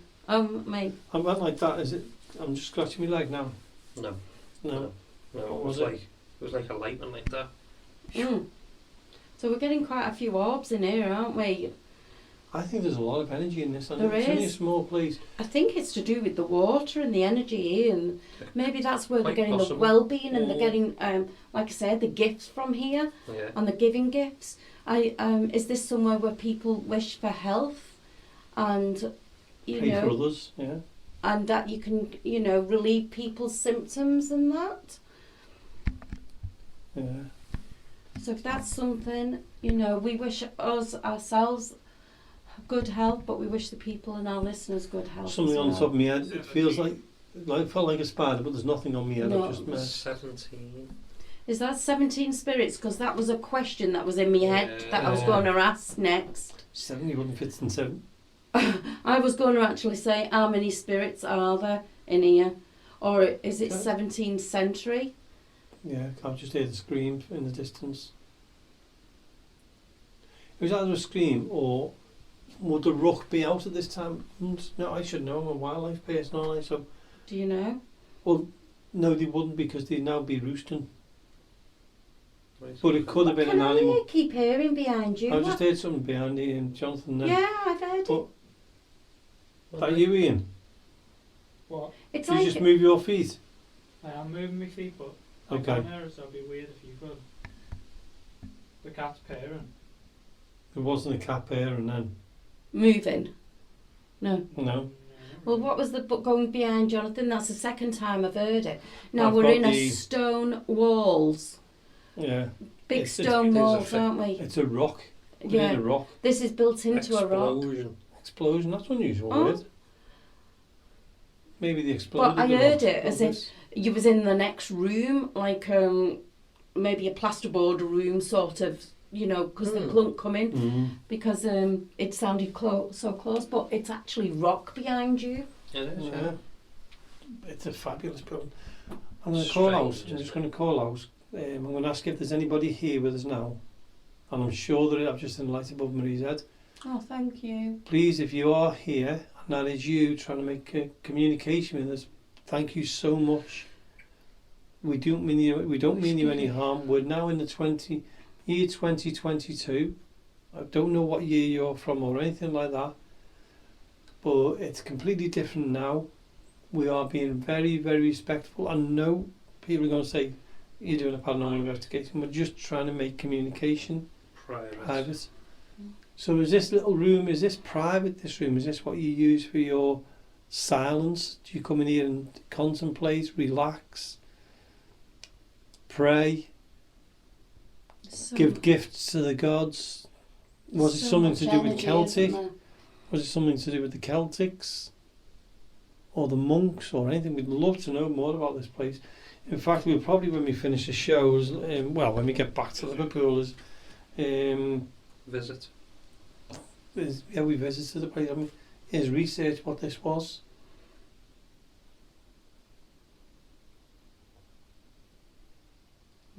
Me. I went like that, is it? I'm just scratching my leg now. No. No. No, What it was was it? like it was like a lightning like that. Mm. So we're getting quite a few orbs in here, aren't we? I think there's a lot of energy in this. And There it's only a is. small place. I think it's to do with the water and the energy, and maybe that's where they're Quite getting possible. the well-being, and they're Yeah. getting, like I said, the gifts from here, Yeah. and the giving gifts. Is this somewhere where people wish for health, and Pay for others, yeah. and that you can, relieve people's symptoms and that. Yeah. So if that's something, we wish us ourselves good health, but we wish the people and our listeners good health. Something as on the well. top of my head. It feels like it felt like a spider, but there's nothing on my head. No. I've just messed. 17. Is that 17 spirits? Because that was a question that was in my head that I was Yeah. going to ask next. 70 wouldn't fit in 7. I was going to actually say, how many spirits are there in here? Or is it Okay. 17th century? Yeah, I've just heard a scream in the distance. It was either a scream or would the rook be out at this time? No, I should know. I'm a wildlife person, aren't I? So, Do you know? well, no, they wouldn't because they'd now be roosting. But it could have been an animal. I keep hearing behind you. I just heard something behind you, and Jonathan. Then. Yeah, I've heard But it. is that you, Ian? What? It's Did you like just move your feet? I am moving my feet, but I Okay. can't hear it, so it'd be weird if you could. The cat's purring. It wasn't a cat pairing then. moving. No. No. Well, what was the book going behind, Jonathan? That's the second time I've heard it. Now I've we're got in a stone walls. Yeah. Big It's- stone it is a walls, thing. aren't we? It's a rock. Put in Yeah. a rock. This is built into a rock. Explosion. Explosion. That's unusual Oh. word. Maybe the exploded. But I the heard rock. it as if you was in the next room, like maybe a plasterboard room, sort of, because the clunk come in, Mm. because it sounded so close, but it's actually rock behind you. It is, Yeah. yeah. It's a fabulous building. I'm going to call out. Strange, I'm just isn't going to call out. I'm going to ask if there's anybody here with us now. And I'm sure that I've just seen the light above Marie's head. Oh, thank you. Please, if you are here, and that is you trying to make communication with us, thank you so much. We don't mean you any harm. We're now in the year 2022. I don't know what year you're from or anything like that, but it's completely different now. We are being very, very respectful. I know people are going to say, you're doing a paranormal investigation. We're just trying to make communication private. So is this little room, is this private, this room? Is this what you use for your silence? Do you come in here and contemplate, relax, pray, So, give gifts to the gods? Was it So something much to do with energy, Celtic? isn't there? Was it something to do with the Celtics? Or the monks or anything? We'd love to know more about this place. In fact, we'll probably, when we finish the shows, when we get back to Liverpool, Visit. we visited the place. I mean, is research what this was.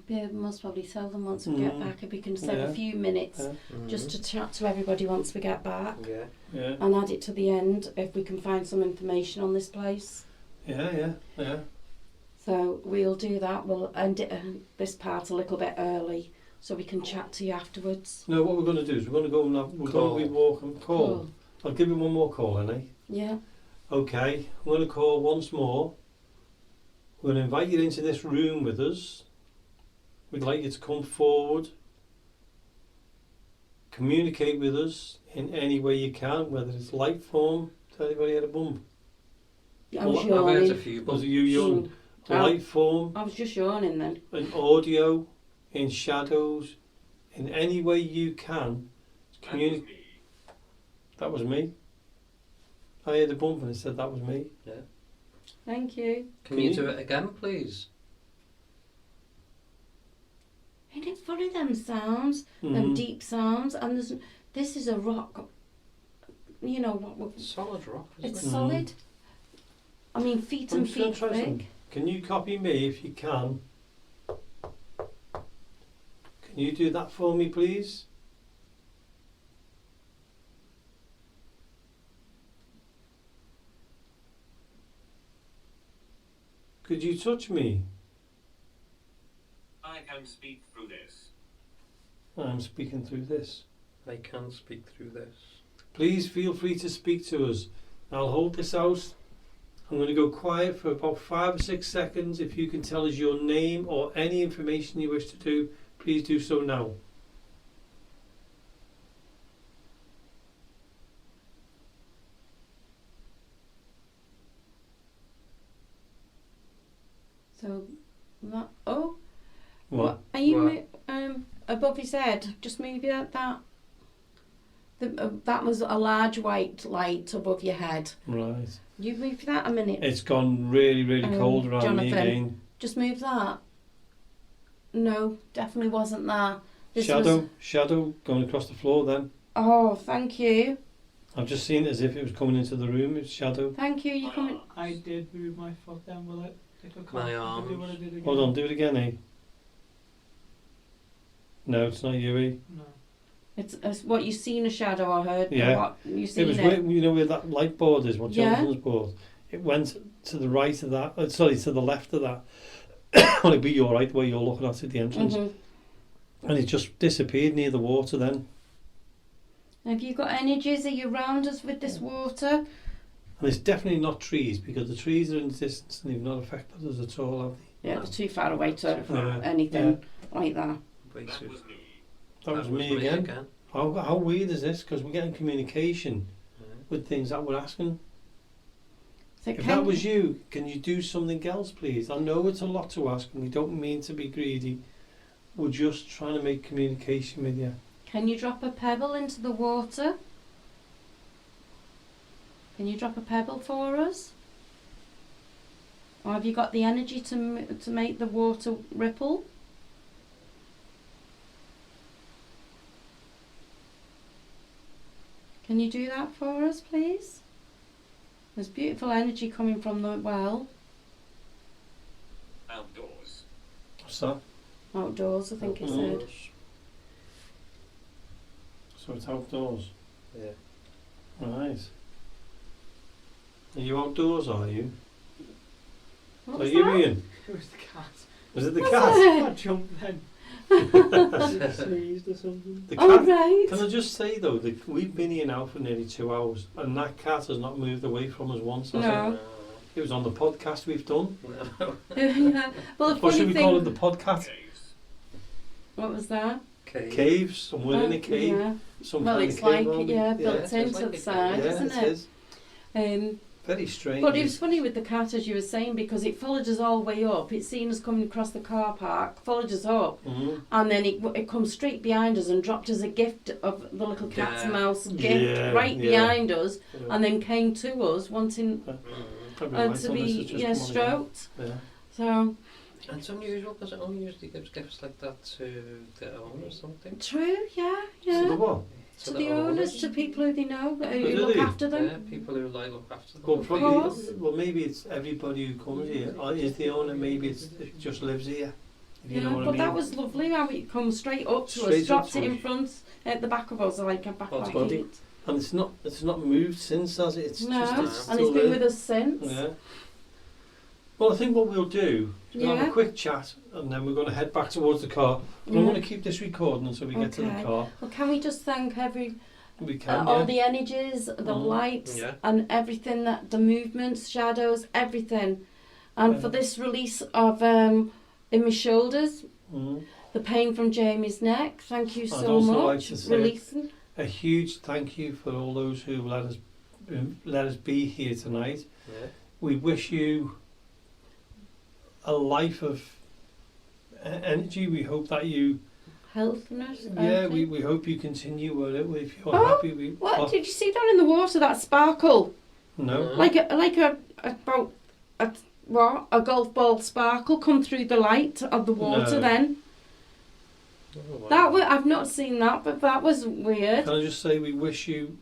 Yeah, we must probably tell them once we get back if we can save Yeah. a few minutes Mm-hmm. just to chat to everybody once we get back Yeah. and add it to the end if we can find some information on this place. Yeah. So we'll do that. We'll end it, this part a little bit early so we can chat to you afterwards. No, what we're going to do is we're going to go and we're going to be walking. Call. I'll give you one more call, Annie. Yeah. Okay, I'm going to call once more. We're going to invite you into this room with us. We'd like you to come forward, communicate with us in any way you can, whether it's light form. Has anybody had a bump? I was I've heard a yawning. few, Was but it you young? Light form, I was just yawning then. in audio, in shadows, in any way you can. Communicate. That was me. I heard a bump and it said that was me. Thank you. can you do it again, please? Ain't it funny, them sounds? Mm-hmm. Them deep sounds? And this is a rock, you know, what? Solid rock, isn't It's it? solid. I mean, feet I'm and just gonna feet try thick. something. Can you copy me if you can? Can you do that for me, please? Could you touch me? I can speak through this. I'm speaking through this. I can speak through this. Please feel free to speak to us. I'll hold this out. I'm going to go quiet for about 5 or 6 seconds. If you can tell us your name or any information you wish to do, please do so now. So, that, oh, What? are you What? above his head? Just move that. That was a large white light above your head. Right. You move that a minute. It's gone really, really cold around me Jonathan. again. Just move that. No, definitely wasn't that. This Shadow going across the floor then. Oh, thank you. I've just seen it as if it was coming into the room. It's shadow. Thank you. You coming? I did move my foot then, will it? If I can't, My if I do arms. what I did again. Hold on, do it again, eh? No, it's not you, eh? No. It's what you seen a shadow. I heard. Yeah. What you It seen was it. where, you know where that light board is, what Yeah. Jonathan's board. It went to the right of that. Sorry, to the left of that. Well, it'd be your right where you're looking at the entrance, Mhm. and it just disappeared near the water. Then, Have you got energies? Are you around us with this water? and it's definitely not trees because the trees are in the distance and they've not affected us at all, have they? Yeah, they're too far away to Yeah. anything like that. Way That too- was me. That was me again. How weird is this? Because we're getting communication Yeah. with things that we're asking. So If that was you, can you do something else, please? I know it's a lot to ask, and we don't mean to be greedy. We're just trying to make communication with you. Can you drop a pebble into the water? Can you drop a pebble for us? Or have you got the energy to make the water ripple? Can you do that for us, please? There's beautiful energy coming from the well. Outdoors. What's that? Outdoors, I think it said. Outdoors. So it's outdoors. Yeah. Right. Are you outdoors, are you? What Are was you that? Ian? It was the cat. Was it the Was cat? it? I jumped then. It sneezed or something. The Oh, cat. right. Can I just say though, that we've been here now for nearly 2 hours, and that cat has not moved away from us once. Has No. it? It was on the podcast we've done. Yeah. Well, the Or should funny we thing. call it the podcast? Caves. What was that? Caves. And we're in a cave. Yeah. Some Well, kind it's of cave, like aren't we? built it's into like the a side, cave. Yeah, isn't it it? is. Very strange. But it was funny with the cat, as you were saying, because it followed us all the way up. It seen us coming across the car park, followed us up, and then it come straight behind us and dropped us a gift of the little cat's mouse gift behind us, and then came to us wanting to be stroked. Yeah. So. And it's unusual because it only usually gives gifts like that to the owner or something. True, yeah. So the what? To the owners, to people who they know, who Really? look after them. Yeah, people who like look after them. Well, Of probably. course. Well, maybe it's everybody who comes here. Or is the owner? Maybe it just lives here. If you know what I But mean. that was lovely how it come straight up to Straight us, dropped up it to in us. front, at the back of us, like a back Body. of Body. feet. And it's not moved since, has it? It's No, just and still it's been there. with us since. Yeah. Well, I think what we'll do is we'll have Yeah. a quick chat, and then we're going to head back towards the car. But I'm going to keep this recording until we get to the Okay. car. Well, can we just thank We can, all yeah. the energies, the lights, Yeah. and everything, that the movements, shadows, everything. And for this release of in my shoulders, the pain from Jamie's neck, thank you I'd so also much. like to say Releasing. a huge thank you for all those who let us be here tonight. Yeah. We wish you a life of energy. We hope that you, Healthiness. we hope you continue with it. If you're Oh, happy, What did you see that in the water? That sparkle, no. like a golf ball sparkle come through the light of the water. No. Then Oh, wow. that I've not seen that, but that was weird. Can I just say we wish you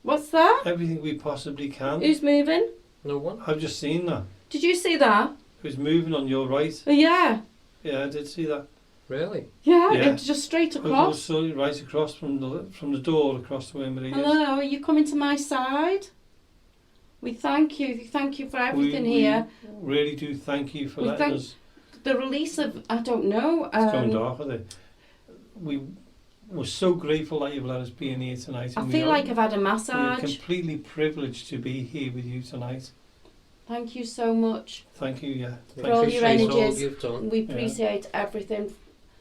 What's that? everything we possibly can. Who's moving? No one? I've just seen that. Did you see that? It was moving on your right. Yeah, Yeah, I did see that. Really? yeah, Yeah. it's just straight It was across. so right across from the door across the way Marie is. Hello, are you coming to my side? We thank you for everything here. We really do thank you for We letting thank- us. The release of, I don't know. It's going dark, is it? We're so grateful that you've let us be in here tonight. I and feel like I've had a we're massage. completely privileged to be here with you tonight. Thank you so much. Thank you, yeah. For Thank all you. your Appreciate all energies. you've done. We appreciate everything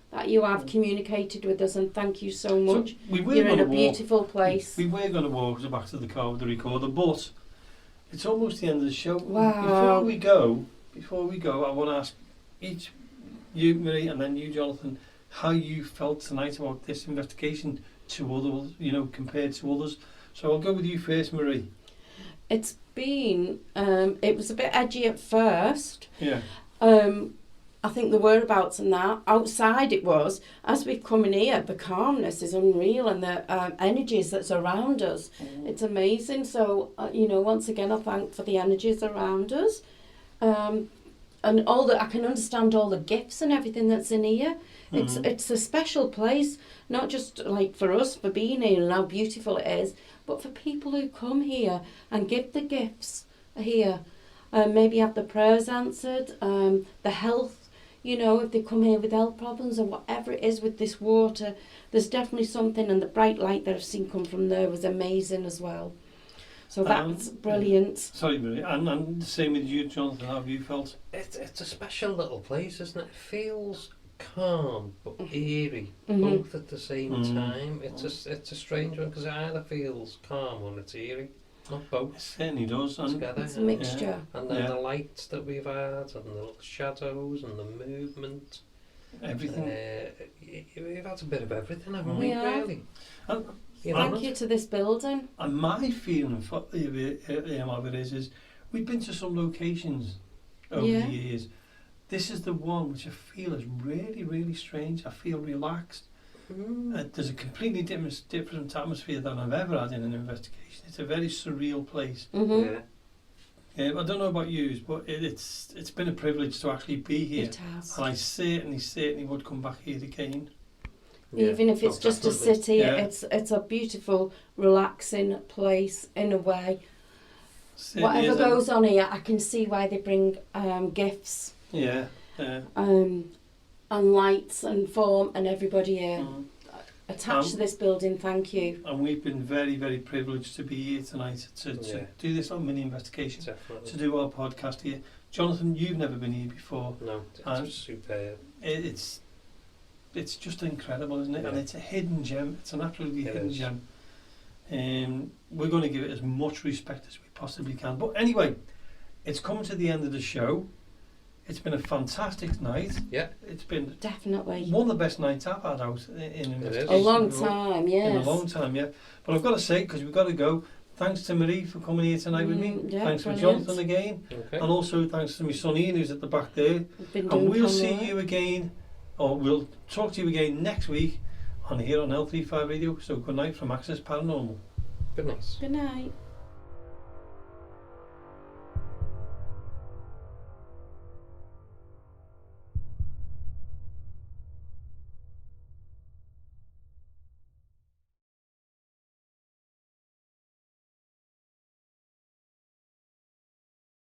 that you have communicated with us, and thank you so much. So we were You're in gonna a walk. beautiful place. We were going to walk back to the car with the recorder, but it's almost the end of the show. Wow. Before we go, I want to ask each, you, Marie, and then you, Jonathan, how you felt tonight about this investigation to others, compared to others. So I'll go with you first, Marie. It's been, it was a bit edgy at first. Yeah. I think the whereabouts and that, outside it was, as we come in here, the calmness is unreal, and the energies that's around us, it's amazing. So, once again, I thank for the energies around us. And I can understand all the gifts and everything that's in here. It's a special place, not just like for us, for being here and how beautiful it is, but for people who come here and give the gifts here. Maybe have the prayers answered, the health, if they come here with health problems or whatever it is with this water, there's definitely something, and the bright light that I've seen come from there was amazing as well. So that's brilliant. Sorry, Marie. And the same with you, Jonathan. How have you felt? It's a special little place, isn't it? It feels calm but eerie, Mhm. both at the same time. It's a strange one because it either feels calm or it's eerie, not It both certainly does. And together. It's a mixture. And then Yeah. the lights that we've had, and the little shadows, and the movement. everything. We've had a bit of everything, haven't We we? have. Really. And, Thank you to this building. and my feeling for of it is we've been to some locations over Yeah. the years. This is the one which I feel is really, really strange. I feel relaxed. There's a completely different atmosphere than I've ever had in an investigation. It's a very surreal place. Mm-hmm. Yeah. I don't know about you, but it's been a privilege to actually be here. It has. And I certainly would come back here again. Even if it's just a definitely. city, Yeah. it's a beautiful, relaxing place in a way. Certainly Whatever is, goes on here, I can see why they bring gifts Yeah. and lights and form and everybody here. Attached to this building, thank you. And we've been very, very privileged to be here tonight to Yeah. do this little mini investigation, Definitely. to do our podcast here. Jonathan, you've never been here before. No, And it's superb. It's just incredible, isn't it? Yeah. And it's a hidden gem. It's an absolutely It hidden is. gem. We're going to give it as much respect as we possibly can. But anyway, it's coming to the end of the show. It's been a fantastic night. Yeah. It's been Definitely. one of the best nights I've had out in investigation. A long before. time, In a yes. long time, yeah. But I've got to say, because we've got to go, thanks to Marie for coming here tonight with me. Yeah, Thanks brilliant. for Jonathan again. Okay. And also thanks to my son Ian, who's at the back there. We've been And doing we'll fun see work. you again, or we'll talk to you again next week on here on L35 Radio. So good night from Access Paranormal. Good night. Good night.